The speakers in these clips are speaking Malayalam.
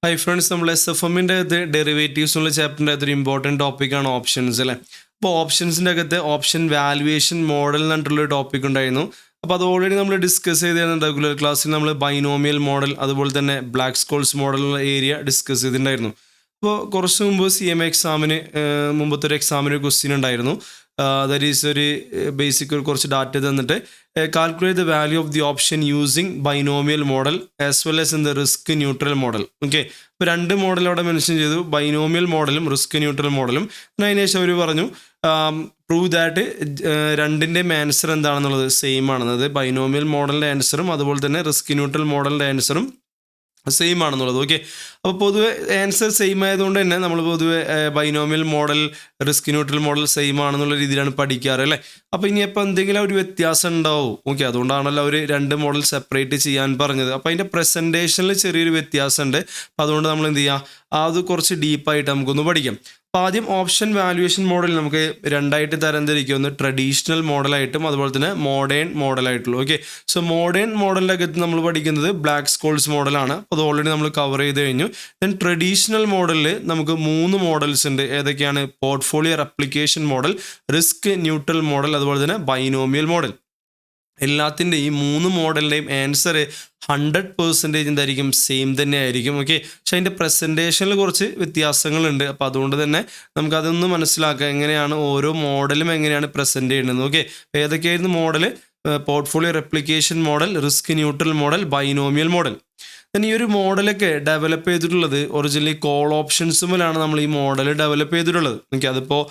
ഹൈ ഫ്രണ്ട്സ്, നമ്മൾ SFM-ൻ്റെ അകത്ത് ഡെറിവേറ്റീവ്സ് എന്നുള്ള ചാപ്റ്ററിൻ്റെ അകത്തൊരു ഇമ്പോർട്ടൻറ്റ് ടോപ്പിക്കാണ് ഓപ്ഷൻസ് അല്ലേ. അപ്പോൾ ഓപ്ഷൻസിൻ്റെ അകത്ത് ഓപ്ഷൻ വാല്യുവേഷൻ മോഡൽ എന്ന് പറഞ്ഞിട്ടുള്ളൊരു ടോപ്പിക് ഉണ്ടായിരുന്നു. അപ്പോൾ അത് ഓൾറെഡി നമ്മൾ ഡിസ്കസ് ചെയ്തിരുന്ന റെഗുലർ ക്ലാസ്സിൽ നമ്മൾ ബൈനോമിയൽ മോഡൽ അതുപോലെ തന്നെ ബ്ലാക്ക് സ്കോൾസ് മോഡൽ എന്നുള്ള ഏരിയ ഡിസ്കസ് ചെയ്തിട്ടുണ്ടായിരുന്നു. അപ്പോൾ കുറച്ച് മുമ്പ് CMA എക്സാമിന് മുമ്പത്തെ ഒരു എക്സാമിന് ക്വസ്റ്റ്യൻ ഉണ്ടായിരുന്നു. ദാറ്റ് ഈസ് ഒരു ബേസിക് കുറച്ച് ഡാറ്റ തന്നിട്ട് calculate the value of the option using binomial model as well as in the risk neutral model. Okay, ഇപ്പോൾ രണ്ട് മോഡൽ അവിടെ മെൻഷൻ ചെയ്തു, ബൈനോമിയൽ മോഡലും റിസ്ക് ന്യൂട്രൽ മോഡലും. അതിനുശേഷം അവർ പറഞ്ഞു പ്രൂവ് ദാറ്റ് രണ്ടിൻ്റെയും ആൻസർ എന്താണെന്നുള്ളത് സെയിം ആണെന്നത്. ബൈനോമിയൽ മോഡലിൻ്റെ ആൻസറും അതുപോലെ തന്നെ റിസ്ക് ന്യൂട്രൽ മോഡലിൻ്റെ ആൻസറും സെയിം ആണെന്നുള്ളത്. ഓക്കെ, അപ്പോൾ പൊതുവെ ആൻസർ സെയിം ആയതുകൊണ്ട് തന്നെ നമ്മൾ പൊതുവെ binomial model risk neutral model same ആണെന്നുള്ള രീതിയിലാണ് പഠിക്കാറ് അല്ലേ. അപ്പോൾ ഇനിയിപ്പോൾ എന്തെങ്കിലും ഒരു വ്യത്യാസം ഉണ്ടാവും. ഓക്കെ, അതുകൊണ്ടാണല്ലോ അവർ രണ്ട് മോഡൽ സെപ്പറേറ്റ് ചെയ്യാൻ പറഞ്ഞത്. അപ്പോൾ അതിൻ്റെ പ്രസൻറ്റേഷനിൽ ചെറിയൊരു വ്യത്യാസമുണ്ട്. അപ്പോൾ അതുകൊണ്ട് നമ്മൾ എന്ത് ചെയ്യുക, അത് കുറച്ച് ഡീപ്പായിട്ട് നമുക്കൊന്ന് പഠിക്കാം. അപ്പോൾ ആദ്യം ഓപ്ഷൻ വാല്യുവേഷൻ മോഡൽ നമുക്ക് രണ്ടായിട്ട് തരംതിരിക്കും. ഒന്ന് ട്രഡീഷണൽ മോഡലായിട്ടും അതുപോലെ തന്നെ മോഡേൺ മോഡലായിട്ടുള്ളൂ. ഓക്കെ, സോ മോഡേൺ മോഡലിൻ്റെ അകത്ത് നമ്മൾ പഠിക്കുന്നത് ബ്ലാക്ക് സ്കോൾസ് മോഡലാണ്. അത് ഓൾറെഡി നമ്മൾ കവർ ചെയ്ത് കഴിഞ്ഞു. ദെൻ ട്രഡീഷണൽ മോഡലിൽ നമുക്ക് 3 മോഡൽസ് ഉണ്ട്. ഏതൊക്കെയാണ്? Portfolio replication model, risk neutral model, അതുപോലെ തന്നെ ബൈനോമിയൽ മോഡൽ. എല്ലാത്തിൻ്റെ ഈ 3 മോഡലിൻ്റെയും ആൻസർ 100% എന്തായിരിക്കും? സെയിം തന്നെ ആയിരിക്കും. ഓക്കെ, പക്ഷേ അതിൻ്റെ പ്രസൻറ്റേഷനിൽ കുറച്ച് വ്യത്യാസങ്ങളുണ്ട്. അപ്പോൾ അതുകൊണ്ട് തന്നെ നമുക്കതൊന്ന് മനസ്സിലാക്കാം, എങ്ങനെയാണ് ഓരോ മോഡലും എങ്ങനെയാണ് പ്രസൻറ്റ് ചെയ്യുന്നത്. ഓക്കെ, ഏതൊക്കെയായിരുന്നു model? Portfolio replication model, risk neutral model, binomial model. ഈ ഒരു മോഡലൊക്കെ ഡെവലപ്പ് ചെയ്തിട്ടുള്ളത് ഒറിജിനലി കോൾ ഓപ്ഷൻസുമിലാണ് നമ്മൾ ഈ മോഡൽ ഡെവലപ്പ് ചെയ്തിട്ടുള്ളത്. ഓക്കെ, അതിപ്പോൾ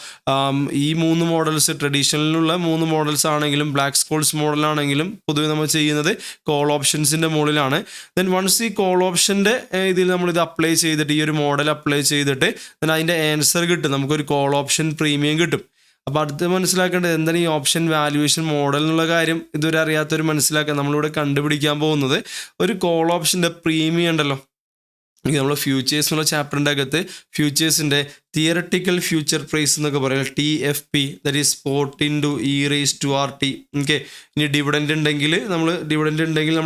ഈ 3 മോഡൽസ് ട്രഡീഷണലിലുള്ള 3 മോഡൽസ് ആണെങ്കിലും ബ്ലാക്ക് സ്കോൾസ് മോഡലാണെങ്കിലും പൊതുവെ നമ്മൾ ചെയ്യുന്നത് കോൾ ഓപ്ഷൻസിൻ്റെ മുകളിലാണ്. ദെൻ വൺസ് ഈ കോൾ ഓപ്ഷൻ്റെ ഇതിൽ നമ്മളിത് അപ്ലൈ ചെയ്തിട്ട് ഈ ഒരു മോഡൽ അപ്ലൈ ചെയ്തിട്ട് അതിൻ്റെ ആൻസർ കിട്ടും, നമുക്കൊരു കോൾ ഓപ്ഷൻ പ്രീമിയം കിട്ടും. അപ്പോൾ അടുത്ത് മനസ്സിലാക്കേണ്ടത് എന്താണ് ഈ ഓപ്ഷൻ വാല്യുവേഷൻ മോഡൽ എന്നുള്ള കാര്യം ഇതുവരെ അറിയാത്തവർ മനസ്സിലാക്കുക. നമ്മളിവിടെ കണ്ടുപിടിക്കാൻ പോകുന്നത് ഒരു കോൾ ഓപ്ഷൻ്റെ പ്രീമിയം ഉണ്ടല്ലോ. നമ്മൾ ഫ്യൂച്ചേഴ്സ് എന്നുള്ള ചാപ്റ്ററിൻ്റെ അകത്ത് ഫ്യൂച്ചേഴ്സിൻ്റെ തിയറട്ടിക്കൽ ഫ്യൂച്ചർ പ്രൈസ് എന്നൊക്കെ പറയുന്നത് TFP, that is spot into e⁻RT. Okay, ഇനി ഡിവിഡൻറ്റ് ഉണ്ടെങ്കിൽ നമ്മൾ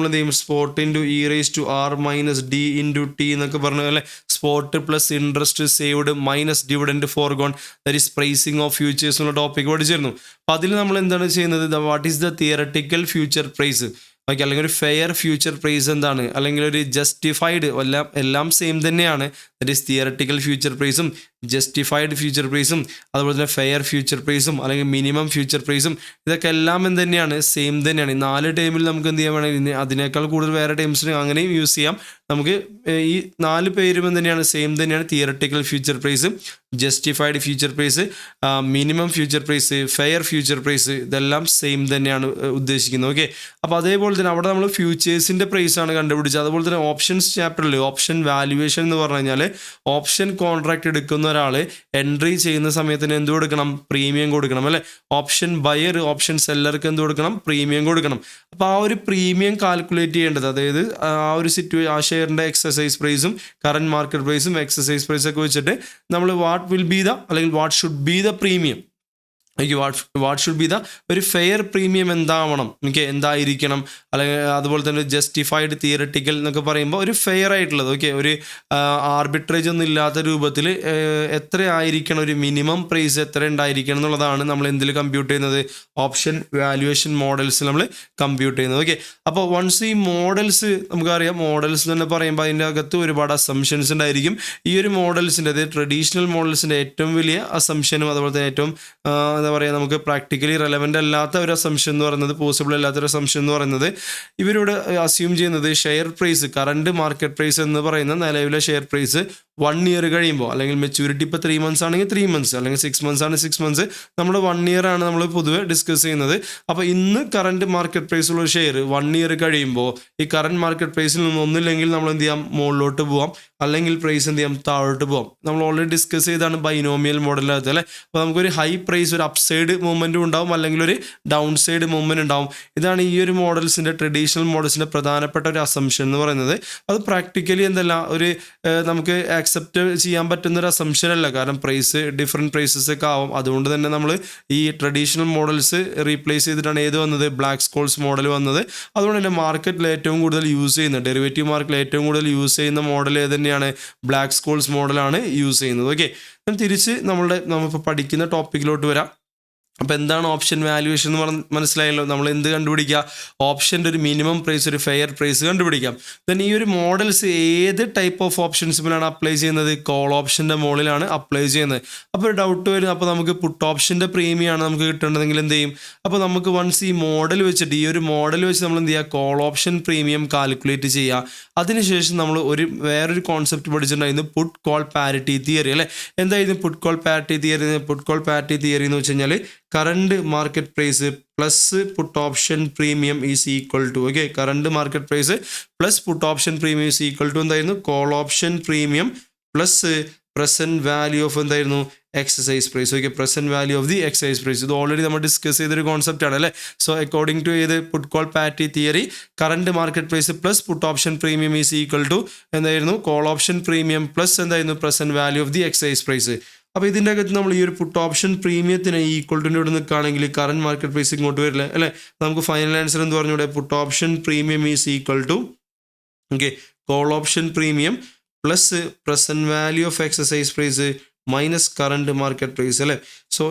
എന്ത് ചെയ്യും? Spot into e⁻R-D into T എന്നൊക്കെ പറഞ്ഞ പോലെ spot plus interest saved minus dividend forgone, that is pricing of futures എന്നുള്ള ടോപ്പിക് പഠിച്ചിരുന്നു. അപ്പോൾ അതിൽ നമ്മൾ എന്താണ് ചെയ്യുന്നത്? What is the theoretical future price? Okay, അല്ലെങ്കിൽ ഒരു ഫെയർ ഫ്യൂച്ചർ പ്രൈസ് എന്താണ്, അല്ലെങ്കിൽ ഒരു ജസ്റ്റിഫൈഡ്, എല്ലാം സെയിം തന്നെയാണ്. ദറ്റ് ഈസ് തിയറട്ടിക്കൽ ഫ്യൂച്ചർ പ്രൈസും ജസ്റ്റിഫൈഡ് ഫ്യൂച്ചർ പ്രൈസും അതുപോലെ തന്നെ ഫെയർ ഫ്യൂച്ചർ പ്രൈസും അല്ലെങ്കിൽ മിനിമം ഫ്യൂച്ചർ പ്രൈസും ഇതൊക്കെ എല്ലാം എന്ത് തന്നെയാണ്? സെയിം തന്നെയാണ്. ഈ 4 ടൈമിൽ നമുക്ക് എന്ത് ചെയ്യാൻ വേണമെങ്കിൽ അതിനേക്കാൾ കൂടുതൽ വേറെ ടൈംസിന് അങ്ങനെയും യൂസ് ചെയ്യാം. നമുക്ക് ഈ 4 പേരും എന്ത് തന്നെയാണ്? സെയിം തന്നെയാണ്. Theoretical future price, justified future price, minimum future price, fair future price, ഇതെല്ലാം സെയിം തന്നെയാണ് ഉദ്ദേശിക്കുന്നത്. ഓക്കെ, അപ്പോൾ അതേപോലെ തന്നെ അവിടെ നമ്മൾ ഫ്യൂച്ചേഴ്സിൻ്റെ പ്രൈസാണ് കണ്ടുപിടിച്ചത്. അതുപോലെ തന്നെ ഓപ്ഷൻസ് ചാപ്റ്ററിൽ ഓപ്ഷൻ വാല്യുവേഷൻ എന്ന് പറഞ്ഞു കഴിഞ്ഞാൽ ഓപ്ഷൻ കോൺട്രാക്ട് എടുക്കുന്ന ഒരാൾ എൻട്രി ചെയ്യുന്ന സമയത്തിന് എന്ത് കൊടുക്കണം? പ്രീമിയം കൊടുക്കണം അല്ലേ. ഓപ്ഷൻ ബയർ, ഓപ്ഷൻ സെല്ലർക്ക് എന്ത് കൊടുക്കണം? പ്രീമിയം കൊടുക്കണം. അപ്പോൾ ആ ഒരു പ്രീമിയം കാൽക്കുലേറ്റ് ചെയ്യേണ്ടത്, അതായത് ആ ഒരു ആ ഷെയറിൻ്റെ എക്സസൈസ് പ്രൈസും കറൻറ്റ് മാർക്കറ്റ് പ്രൈസും എക്സസൈസ് പ്രൈസൊക്കെ വെച്ചിട്ട് നമ്മൾ വാട്ട് വിൽ ബി ദ അല്ലെങ്കിൽ what should be the premium, what should be the ഒരു ഫെയർ പ്രീമിയം എന്താവണം, എന്തായിരിക്കണം, അല്ലെങ്കിൽ അതുപോലെ തന്നെ ജസ്റ്റിഫൈഡ് തിയറട്ടിക്കൽ എന്നൊക്കെ പറയുമ്പോൾ ഒരു ഫെയർ ആയിട്ടുള്ളത്. ഓക്കെ, ഒരു ആർബിട്രേജ് ഒന്നും ഇല്ലാത്ത രൂപത്തിൽ എത്ര ആയിരിക്കണം, ഒരു മിനിമം പ്രൈസ് എത്ര ഉണ്ടായിരിക്കണം എന്നുള്ളതാണ് നമ്മൾ എന്തിൽ കമ്പ്യൂട്ട് ചെയ്യുന്നത്? ഓപ്ഷൻ വാല്യുവേഷൻ മോഡൽസ് നമ്മൾ കമ്പ്യൂട്ട് ചെയ്യുന്നത്. ഓക്കെ, അപ്പോൾ വൺസ് ഈ മോഡൽസ് നമുക്കറിയാം, മോഡൽസ് എന്ന് പറയുമ്പോൾ അതിൻ്റെ അകത്ത് ഒരുപാട് അസംഷൻസ് ഉണ്ടായിരിക്കും. ഈ ഒരു മോഡൽസിൻ്റെ, അതായത് ട്രഡീഷണൽ മോഡൽസിൻ്റെ ഏറ്റവും വലിയ അസംഷനും അതുപോലെ തന്നെ ഏറ്റവും എന്താ പറയുക, നമുക്ക് പ്രാക്ടിക്കലി റെലവൻ്റ് അല്ലാത്ത ഒരു അസംഷൻ എന്ന് പറയുന്നത്, പോസിബിൾ അല്ലാത്തൊരു അസംഷൻ എന്ന് പറയുന്നത്, ഇവരോട് അസ്യൂം ചെയ്യുന്നത് share price, current market price എന്ന് പറയുന്ന നിലവിലെ ഷെയർ പ്രൈസ് 1 ഇയർ കഴിയുമ്പോൾ, അല്ലെങ്കിൽ മെച്യൂരിറ്റി ഇപ്പോൾ 3 months ആണെങ്കിൽ 3 months, അല്ലെങ്കിൽ 6 months ആണ് 6 months, നമ്മൾ 1 year ആണ് നമ്മൾ പൊതുവെ ഡിസ്കസ് ചെയ്യുന്നത്. അപ്പോൾ ഇന്ന് കറണ്ട് മാർക്കറ്റ് പ്രൈസുള്ള ഷെയർ 1 year കഴിയുമ്പോൾ ഈ കറണ്ട് മാർക്കറ്റ് പ്രൈസിൽ നിന്ന് ഒന്നില്ലെങ്കിൽ നമ്മൾ എന്ത് ചെയ്യാം? മുകളിലോട്ട് പോവാം, അല്ലെങ്കിൽ പ്രൈസ് എന്ത് ചെയ്യാം? താഴോട്ട് പോകാം. നമ്മൾ ഓൾറെഡി ഡിസ്കസ് ചെയ്താണ് ബൈനോമിയൽ മോഡലിനകത്ത് അല്ലേ. അപ്പോൾ നമുക്കൊരു ഹൈ പ്രൈസ്, ഒരു അപ്സൈഡ് മൂവ്മെൻറ്റും ഉണ്ടാവും, അല്ലെങ്കിൽ ഒരു ഡൗൺ സൈഡ് മൂവ്മെൻറ്റ് ഉണ്ടാവും. ഇതാണ് ഈ ഒരു മോഡൽസിൻ്റെ, ട്രഡീഷണൽ മോഡൽസിൻ്റെ പ്രധാനപ്പെട്ട ഒരു അസംഷൻ എന്ന് പറയുന്നത്. അത് പ്രാക്ടിക്കലി എന്തല്ല, ഒരു നമുക്ക് ആക്സെപ്റ്റ് ചെയ്യാൻ പറ്റുന്ന ഒരു അസംഷൻ അല്ല, കാരണം ഡിഫറെൻറ്റ് പ്രൈസസ് ഒക്കെ ആവും. അതുകൊണ്ട് തന്നെ നമ്മൾ ഈ ട്രഡീഷണൽ മോഡൽസ് റീപ്ലേസ് ചെയ്തിട്ടാണ് ഏത് വന്നത്, Black-Scholes മോഡൽ വന്നത്. അതുകൊണ്ട് തന്നെ മാർക്കറ്റിൽ ഏറ്റവും കൂടുതൽ യൂസ് ചെയ്യുന്ന ഡെറിവേറ്റീവ് മാർക്കറ്റിൽ ഏറ്റവും കൂടുതൽ യൂസ് ചെയ്യുന്ന മോഡൽ ഏത് തന്നെയാണ്, Black-Scholes മോഡലാണ് യൂസ് ചെയ്യുന്നത്. ഓക്കെ, തിരിച്ച് നമ്മളിപ്പോൾ പഠിക്കുന്ന ടോപ്പിക്കിലോട്ട് വരാം. അപ്പോൾ എന്താണ് ഓപ്ഷൻ വാല്യുവേഷൻ എന്ന് മനസ്സിലായല്ലോ. നമ്മൾ എന്ത് കണ്ടുപിടിക്കുക, ഓപ്ഷൻ്റെ ഒരു മിനിമം പ്രൈസ്, ഒരു ഫെയർ പ്രൈസ് കണ്ടുപിടിക്കാം. ദെൻ ഈ ഒരു മോഡൽസ് ഏത് ടൈപ്പ് ഓഫ് ഓപ്ഷൻസിലാണ് അപ്ലൈ ചെയ്യുന്നത്, കോൾ ഓപ്ഷൻ്റെ മുകളിലാണ് അപ്ലൈ ചെയ്യുന്നത്. അപ്പോൾ ഒരു ഡൗട്ട് വരും, അപ്പോൾ നമുക്ക് പുട്ട് ഓപ്ഷൻ്റെ പ്രീമിയമാണ് നമുക്ക് കിട്ടേണ്ടതെങ്കിൽ എന്ത് ചെയ്യും, അപ്പോൾ നമുക്ക് വൺസ് ഈ മോഡൽ വെച്ചിട്ട് ഈ ഒരു മോഡൽ വെച്ച് നമ്മൾ എന്ത് ചെയ്യുക, കോൾ ഓപ്ഷൻ പ്രീമിയം കാൽക്കുലേറ്റ് ചെയ്യുക. അതിനുശേഷം നമ്മൾ വേറൊരു കോൺസെപ്റ്റ് പഠിച്ചിട്ടുണ്ടായിരുന്നു, പുട്ട് കോൾ പാരിറ്റി തിയറി അല്ലേ. എന്തായിരുന്നു put call parity theory? Put call parity theory എന്ന് വെച്ച് കഴിഞ്ഞാൽ current market price plus put option premium is equal to, okay, current market price plus put option premium is equal to എന്തായിരുന്നു, call option premium plus present value of എന്തായിരുന്നു, exercise price. Okay, present value of the exercise price. ഇത് ഓൾറെഡി നമ്മൾ ഡിസ്കസ് ചെയ്തൊരു കോൺസെപ്റ്റ് ആണ് അല്ലേ. സോ അക്കോർഡിംഗ് ടു ഏത് put call parity theory, current market price plus put option premium is equal to എന്തായിരുന്നു, കോൾ ഓപ്ഷൻ പ്രീമിയം പ്ലസ് എന്തായിരുന്നു, present value of the exercise price. അപ്പോൾ ഇതിൻ്റെ അകത്ത് നമ്മൾ ഈ ഒരു പുട്ട് ഓപ്ഷൻ പ്രീമിയത്തിന് ഈക്വൽ ടു ഇവിടെ നിൽക്കുകയാണെങ്കിൽ കറണ്ട് മാർക്കറ്റ് പ്രൈസ് ഇങ്ങോട്ട് വരില്ല അല്ലേ. നമുക്ക് ഫൈനൽ ആൻസർ എന്ന് പറഞ്ഞൂടെ, put option premium is equal to okay call option premium plus present value of exercise price minus current market price അല്ലേ. സോ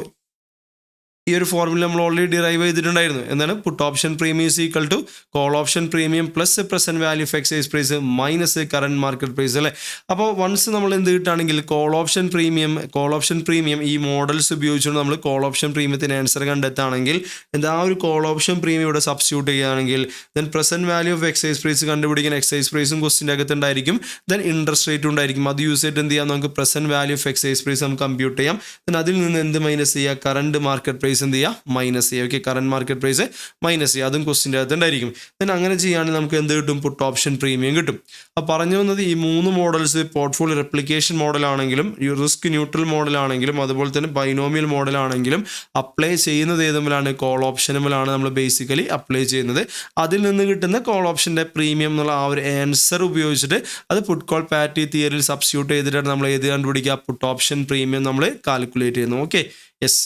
ഈ ഒരു ഫോർമുല നമ്മൾ ഓൾറെഡി ഡിറൈവ് ചെയ്തിട്ടുണ്ടായിരുന്നു. എന്താണ്, put option premium is equal to call option premium plus present value of exercise price minus current market price അല്ലേ. അപ്പോൾ വൺസ് നമ്മൾ എന്ത് കിട്ടുകയാണെങ്കിൽ കോൾ ഓപ്ഷൻ പ്രീമിയം ഈ മോഡൽസ് ഉപയോഗിച്ചുകൊണ്ട് നമ്മൾ കോൾ ഓപ്ഷൻ പ്രീമിയത്തിന് ആൻസർ കണ്ടെത്തുകയാണെങ്കിൽ എന്താ, ആ ഒരു കോൾ ഓപ്ഷൻ പ്രീമിയം ഇവിടെ സബ്സ്റ്റിറ്റ്യൂട്ട് ചെയ്യുകയാണെങ്കിൽ then present value of exercise price കണ്ടുപിടിക്കാൻ എക്സസൈസ് പ്രൈസും ക്വസ്റ്റിൻ്റെ അകത്ത് ഉണ്ടായിരിക്കും, ദെൻ ഇൻട്രസ്റ്റ് റേറ്റും ഉണ്ടായിരിക്കും. അത് യൂസ് ചെയ്തിട്ട് എന്ത് ചെയ്യാം, നമുക്ക് present value of exercise price നമുക്ക് കമ്പ്യൂട്ട് ചെയ്യാം. ദെൻ അതിൽ നിന്ന് എന്ത് മൈനസ് ചെയ്യുക, കറണ്ട് മാർക്കറ്റ് പ്രൈസ് എന്ത് ചെയ്യുക, മൈനസ് ചെയ്യുക. Okay, current market price minus ചെയ്യുക, അതും ക്വസ്റ്റിൻ്റെ അകത്ത് ഉണ്ടായിരിക്കും. ദെൻ അങ്ങനെ ചെയ്യുകയാണെങ്കിൽ നമുക്ക് എന്ത് കിട്ടും, പുട്ട് ഓപ്ഷൻ പ്രീമിയം കിട്ടും. അപ്പോൾ പറഞ്ഞു വന്നത് ഈ മൂന്ന് മോഡൽസ് പോർട്ട്ഫോളിയോ റെപ്ലിക്കേഷൻ മോഡലാണെങ്കിലും റിസ്ക് ന്യൂട്രൽ മോഡലാണെങ്കിലും അതുപോലെ തന്നെ ബൈനോമിയൽ മോഡലാണെങ്കിലും അപ്ലൈ ചെയ്യുന്നത് ഏതുമ്പോഴാണ്, കോൾ ഓപ്ഷനുമ്പോഴാണ് നമ്മൾ ബേസിക്കലി അപ്ലൈ ചെയ്യുന്നത്. അതിൽ നിന്ന് കിട്ടുന്ന കോൾ ഓപ്ഷൻ്റെ പ്രീമിയം എന്നുള്ള ആ ഒരു ആൻസർ ഉപയോഗിച്ചിട്ട് അത് പുട്ട് കോൾ പാരിറ്റി തിയറിയിൽ സബ്സ്റ്റിറ്റ്യൂട്ട് ചെയ്തിട്ടാണ് നമ്മൾ ഏത് കണ്ടുപിടിക്കുക, പുട്ട് ഓപ്ഷൻ പ്രീമിയം നമ്മൾ കാൽക്കുലേറ്റ് ചെയ്യുന്നു. Okay, yes.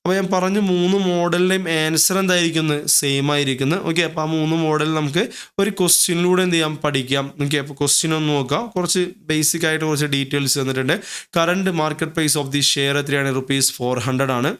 അപ്പോൾ ഞാൻ പറഞ്ഞു മൂന്ന് മോഡലിൻ്റെയും ആൻസർ എന്തായിരിക്കുന്നു, സെയിം ആയിരിക്കുന്നു. ഓക്കെ, അപ്പോൾ ആ മൂന്ന് മോഡൽ നമുക്ക് ഒരു ക്വസ്റ്റ്യനിലൂടെ എന്ത് ചെയ്യാം, പഠിക്കാം. ഓക്കെ, അപ്പോൾ ക്വസ്റ്റ്യൻ ഒന്ന് നോക്കാം. കുറച്ച് ബേസിക് ആയിട്ട് കുറച്ച് ഡീറ്റെയിൽസ് തന്നിട്ടുണ്ട്. Current market price of the share എത്രയാണ്, ₹400 ആണ്.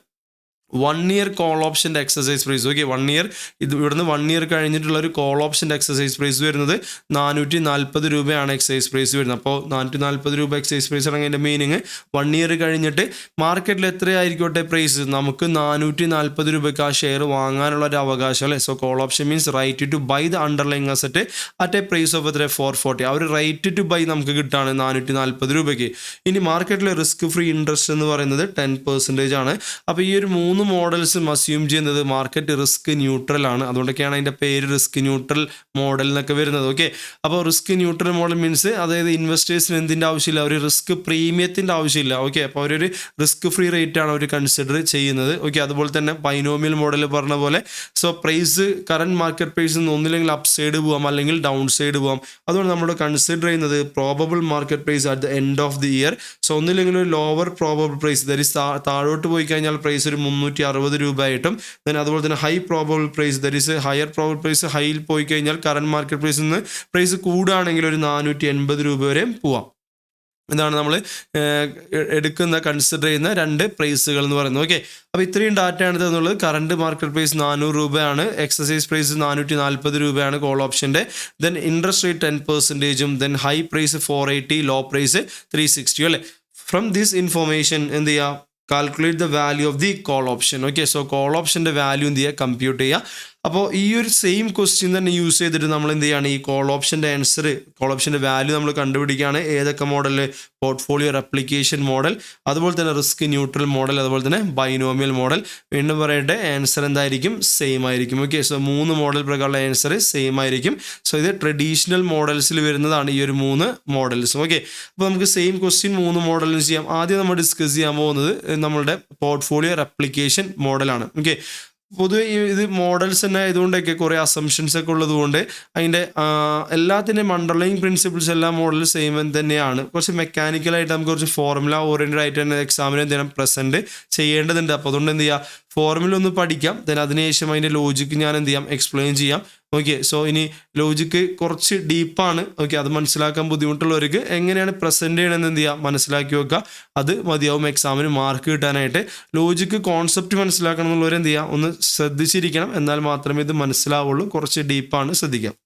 1 ഇയർ കോൾ ഓപ്ഷൻ്റെ എക്സസൈസ് പ്രൈസ്. ഓക്കെ, 1 ഇയർ ഇവിടുന്ന് 1 ഇയർ കഴിഞ്ഞിട്ടുള്ള ഒരു കോൾ ഓപ്ഷൻ്റെ എക്സസൈസ് പ്രൈസ് വരുന്നത് ₹440 എക്സസൈസ് പ്രൈസ് വരുന്നത്. അപ്പോൾ ₹440 എക്സസൈസ് പ്രൈസ് ആണെങ്കിൽ അതിൻ്റെ മീനിങ് 1 ഇയർ കഴിഞ്ഞിട്ട് മാർക്കറ്റിൽ എത്രയായിരിക്കട്ടെ പ്രൈസ്, നമുക്ക് ₹440 ആ ഷെയർ വാങ്ങാനുള്ള ഒരു അവകാശം അല്ലേ. So call option means right to buy the underlying asset at a price of എത്ര, 440. ആ ഒരു റൈറ്റ് ടു ബൈ നമുക്ക് കിട്ടാണ് ₹440. ഇനി മാർക്കറ്റിലെ റിസ്ക് ഫ്രീ ഇൻട്രസ്റ്റ് എന്ന് പറയുന്നത് 10% ആണ്. അപ്പോൾ ഈ ഒരു മൂന്ന് മോഡൽസും അസ്യൂം ചെയ്യുന്നത് മാർക്കറ്റ് റിസ്ക് ന്യൂട്രൽ ആണ്. അതുകൊണ്ടൊക്കെയാണ് അതിൻ്റെ പേര് റിസ്ക് ന്യൂട്രൽ മോഡൽ എന്നൊക്കെ വരുന്നത്. ഓക്കെ, അപ്പോൾ റിസ്ക് ന്യൂട്രൽ മോഡൽ മീൻസ് അതായത് ഇൻവെസ്റ്റേഴ്സിന് എന്തിൻ്റെ ആവശ്യമില്ല, ഒരു റിസ്ക് പ്രീമിയത്തിൻ്റെ ആവശ്യമില്ല. ഓക്കെ, അപ്പോൾ അവരൊരു റിസ്ക് ഫ്രീ റേറ്റ് ആണ് അവർ കൺസിഡർ ചെയ്യുന്നത്. ഓക്കെ, അതുപോലെ തന്നെ ബൈനോമിയൽ മോഡൽ പറഞ്ഞ പോലെ സോ പ്രൈസ് കറണ്ട് മാർക്കറ്റ് പ്രൈസിൽ നിന്ന് ഒന്നില്ലെങ്കിൽ അപ്പ് സൈഡ് പോകാം അല്ലെങ്കിൽ ഡൗൺ സൈഡ് പോകാം. അതുകൊണ്ട് നമ്മൾ കൺസിഡർ ചെയ്യുന്നത് probable market price at the end of the year. So ഒന്നില്ലെങ്കിൽ ഒരു lower probable price, that is താഴോട്ട് പോയി കഴിഞ്ഞാൽ പ്രൈസ് ഒരു ₹360 ആയിട്ടും, then അതുപോലെ തന്നെ high probable price, that is higher probable price ഹൈയിൽ പോയി കഴിഞ്ഞാൽ കറണ്ട് മാർക്കറ്റ് പ്രൈസിൽ നിന്ന് പ്രൈസ് കൂടുകയാണെങ്കിൽ ഒരു ₹480 വരെയും പോവാം. ഇതാണ് നമ്മൾ കൺസിഡർ ചെയ്യുന്ന രണ്ട് പ്രൈസുകൾ എന്ന് പറയുന്നത്. ഓക്കെ, അപ്പോൾ ഇത്രയും ഡാറ്റയാണ് തന്നുള്ളത്. കറണ്ട് മാർക്കറ്റ് പ്രൈസ് ₹400 ആണ്, എക്സസൈസ് പ്രൈസ് ₹440 കോൾ ഓപ്ഷൻ്റെ, then interest rate 10%, then high price 480, low price 360 അല്ലേ. ഫ്രം ദിസ് ഇൻഫോർമേഷൻ എന്ത് ചെയ്യുക, calculate the value of the call option. Okay, so call ഓപ്ഷൻ്റെ വാല്യൂ എന്ത് ചെയ്യുക, കമ്പ്യൂട്ട് ചെയ്യുക. അപ്പോൾ ഈ ഒരു സെയിം ക്വസ്റ്റ്യൻ തന്നെ യൂസ് ചെയ്തിട്ട് നമ്മൾ എന്ത് ചെയ്യുകയാണ്, ഈ കോൾ ഓപ്ഷൻ്റെ ആൻസർ, കോൾ ഓപ്ഷൻ്റെ വാല്യൂ നമ്മൾ കണ്ടുപിടിക്കുകയാണ്. ഏതൊക്കെ മോഡൽ, പോർട്ട്ഫോളിയോ റെപ്ലിക്കേഷൻ മോഡൽ, അതുപോലെ തന്നെ റിസ്ക് ന്യൂട്രൽ മോഡൽ, അതുപോലെ തന്നെ ബൈനോമിയൽ മോഡൽ. വീണ്ടും പറയട്ടെ, ആൻസർ എന്തായിരിക്കും, സെയിം ആയിരിക്കും. ഓക്കെ, സോ 3 മോഡൽ പ്രകാരമുള്ള ആൻസർ സെയിം ആയിരിക്കും. സോ ഇത് ട്രഡീഷണൽ മോഡൽസിൽ വരുന്നതാണ് ഈ ഒരു 3 മോഡൽസ്. ഓക്കെ, അപ്പോൾ നമുക്ക് സെയിം ക്വസ്റ്റ്യൻ 3 മോഡലിന് ചെയ്യാം. ആദ്യം നമ്മൾ ഡിസ്കസ് ചെയ്യാൻ പോകുന്നത് നമ്മളുടെ പോർട്ട്ഫോളിയോ റെപ്ലിക്കേഷൻ മോഡലാണ്. ഓക്കെ, പൊതുവെ ഇത് മോഡൽസ് തന്നെ ആയതുകൊണ്ടൊക്കെ കുറേ അസംഷൻസ് ഒക്കെ ഉള്ളതുകൊണ്ട് അതിൻ്റെ എല്ലാത്തിൻ്റെയും അണ്ടർലൈൻ പ്രിൻസിപ്പിൾസ് എല്ലാം മോഡൽ സെയിം തന്നെയാണ്. കുറച്ച് മെക്കാനിക്കലായിട്ട് നമുക്ക് കുറച്ച് ഫോർമുല ഓറിയൻറ്റഡ് ആയിട്ട് തന്നെ എക്സാമിന് എന്ത് ചെയ്യണം, പ്രസൻറ്റ് ചെയ്യേണ്ടതുണ്ട്. അപ്പോൾ അതുകൊണ്ട് എന്ത് ചെയ്യുക, ഫോർമുല ഒന്ന് പഠിക്കാം, ദെൻ അതിനുശേഷം അതിൻ്റെ ലോജിക്ക് ഞാൻ എന്ത് ചെയ്യാം, എക്സ്പ്ലെയിൻ ചെയ്യാം. ഓക്കെ, സോ ഇനി ലോജിക്ക് കുറച്ച് ഡീപ്പാണ്. ഓക്കെ, അത് മനസ്സിലാക്കാൻ ബുദ്ധിമുട്ടുള്ളവർക്ക് എങ്ങനെയാണ് പ്രസൻറ്റ് ചെയ്യണമെന്ന് എന്ത് ചെയ്യുക, മനസ്സിലാക്കി വെക്കുക. അത് മതിയാവും എക്സാമിന് മാർക്ക് കിട്ടാനായിട്ട്. ലോജിക്ക് കോൺസെപ്റ്റ് മനസ്സിലാക്കണം എന്നുള്ളവർ എന്ത് ചെയ്യുക, ഒന്ന് ശ്രദ്ധിച്ചിരിക്കണം, എന്നാൽ മാത്രമേ ഇത് മനസ്സിലാവുള്ളൂ. കുറച്ച് ഡീപ്പാണ്, ശ്രദ്ധിക്കാം.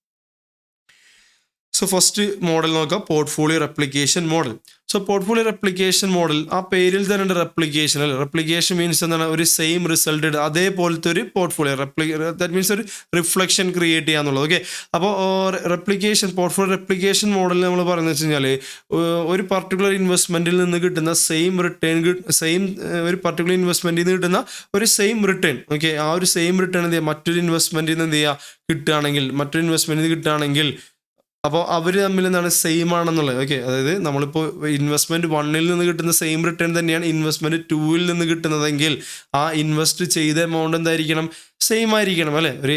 സോ ഫസ്റ്റ് മോഡൽ നോക്കാം, portfolio replication model. So portfolio replication model, ആ പേരിൽ തന്നെ ഉണ്ട് റെപ്ലിക്കേഷൻ അല്ലേ. റെപ്ലിക്കേഷൻ മീൻസ് എന്താണ്, ഒരു സെയിം റിസൾട്ട് അതേപോലത്തെ ഒരു പോർട്ട്ഫോളിയോ ദാറ്റ് മീൻസ് ഒരു റിഫ്ലക്ഷൻ ക്രിയേറ്റ് ചെയ്യാന്നുള്ളത്. ഓക്കെ, അപ്പോൾ റെപ്ലിക്കേഷൻ പോർട്ട്ഫോളിയോ റെപ്ലിക്കേഷൻ മോഡൽ നമ്മൾ പറയുന്നത് വെച്ച് കഴിഞ്ഞാൽ ഒരു പർട്ടിക്കുലർ ഇൻവെസ്റ്റ്മെൻറ്റിൽ നിന്ന് കിട്ടുന്ന സെയിം റിട്ടേൺ ഒരു പർട്ടിക്കുലർ ഇൻവെസ്റ്റ്മെൻറ്റിൽ നിന്ന് കിട്ടുന്ന ഒരു സെയിം റിട്ടേൺ. ഓക്കെ, ആ ഒരു സെയിം റിട്ടേൺ എന്ത് ചെയ്യുക, മറ്റൊരു ഇൻവെസ്റ്റ്മെൻറ്റിൽ നിന്ന് എന്ത് ചെയ്യുക കിട്ടുകയാണെങ്കിൽ അപ്പോൾ അവർ തമ്മിൽ എന്താണ്, സെയിം ആണെന്നുള്ളത്. ഓക്കെ, അതായത് നമ്മളിപ്പോൾ ഇൻവെസ്റ്റ്മെൻറ്റ് 1ൽ നിന്ന് കിട്ടുന്ന സെയിം റിട്ടേൺ തന്നെയാണ് ഇൻവെസ്റ്റ്മെൻറ്റ് 2ൽ നിന്ന് കിട്ടുന്നതെങ്കിൽ ആ ഇൻവെസ്റ്റ് ചെയ്ത എമൗണ്ട് എന്തായിരിക്കണം, സെയിം ആയിരിക്കണം അല്ലേ. ഒരു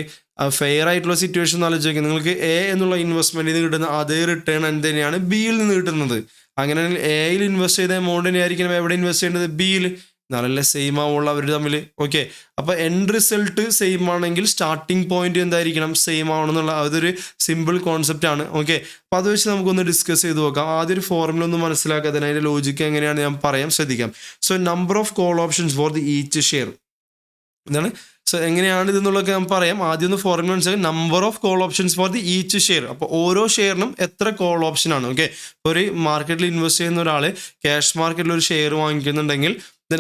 ഫെയർ ആയിട്ടുള്ള സിറ്റുവേഷൻ ആലോചിക്കുക, നിങ്ങൾക്ക് എ എന്നുള്ള ഇൻവെസ്റ്റ്മെൻറ്റിൽ നിന്ന് കിട്ടുന്ന അതേ റിട്ടേൺ എന്ത് തന്നെയാണ് ബിയിൽ നിന്ന് കിട്ടുന്നത്. അങ്ങനെയാണെങ്കിൽ എയിൽ ഇൻവെസ്റ്റ് ചെയ്ത എമൗണ്ട് തന്നെ ആയിരിക്കണം എവിടെ ഇൻവെസ്റ്റ് ചെയ്യേണ്ടത്, ബിയിൽ. എന്നാലല്ലേ സെയിം ആവുള്ള അവർ തമ്മിൽ. ഓക്കെ, അപ്പോൾ എൻഡ് റിസൾട്ട് സെയിം ആണെങ്കിൽ സ്റ്റാർട്ടിങ് പോയിന്റ് എന്തായിരിക്കണം, സെയിം ആവണമെന്നുള്ള അതൊരു സിമ്പിൾ കോൺസെപ്റ്റ് ആണ്. ഓക്കെ, അപ്പോൾ അത് വെച്ച് നമുക്കൊന്ന് ഡിസ്കസ് ചെയ്ത് നോക്കാം. ആദ്യം ഒരു ഫോർമുല ഒന്ന് മനസ്സിലാക്കാതെ അതിൻ്റെ ലോജിക്ക് എങ്ങനെയാണ് ഞാൻ പറയാം, ശ്രദ്ധിക്കാം. So number of call options for the each share എന്താണ്. സോ എങ്ങനെയാണ് ഇതെന്നുള്ളതൊക്കെ ഞാൻ പറയാം. ആദ്യം ഒന്ന് ഫോർമുല മനസ്സിലാക്കി, number of call options for the each share. അപ്പോൾ ഓരോ ഷെയറിനും എത്ര കോൾ ഓപ്ഷൻ ആണ്. ഓക്കെ, ഒരു മാർക്കറ്റിൽ ഇൻവെസ്റ്റ് ചെയ്യുന്ന ഒരാൾ ക്യാഷ് മാർക്കറ്റിൽ ഒരു ഷെയർ വാങ്ങിക്കുന്നുണ്ടെങ്കിൽ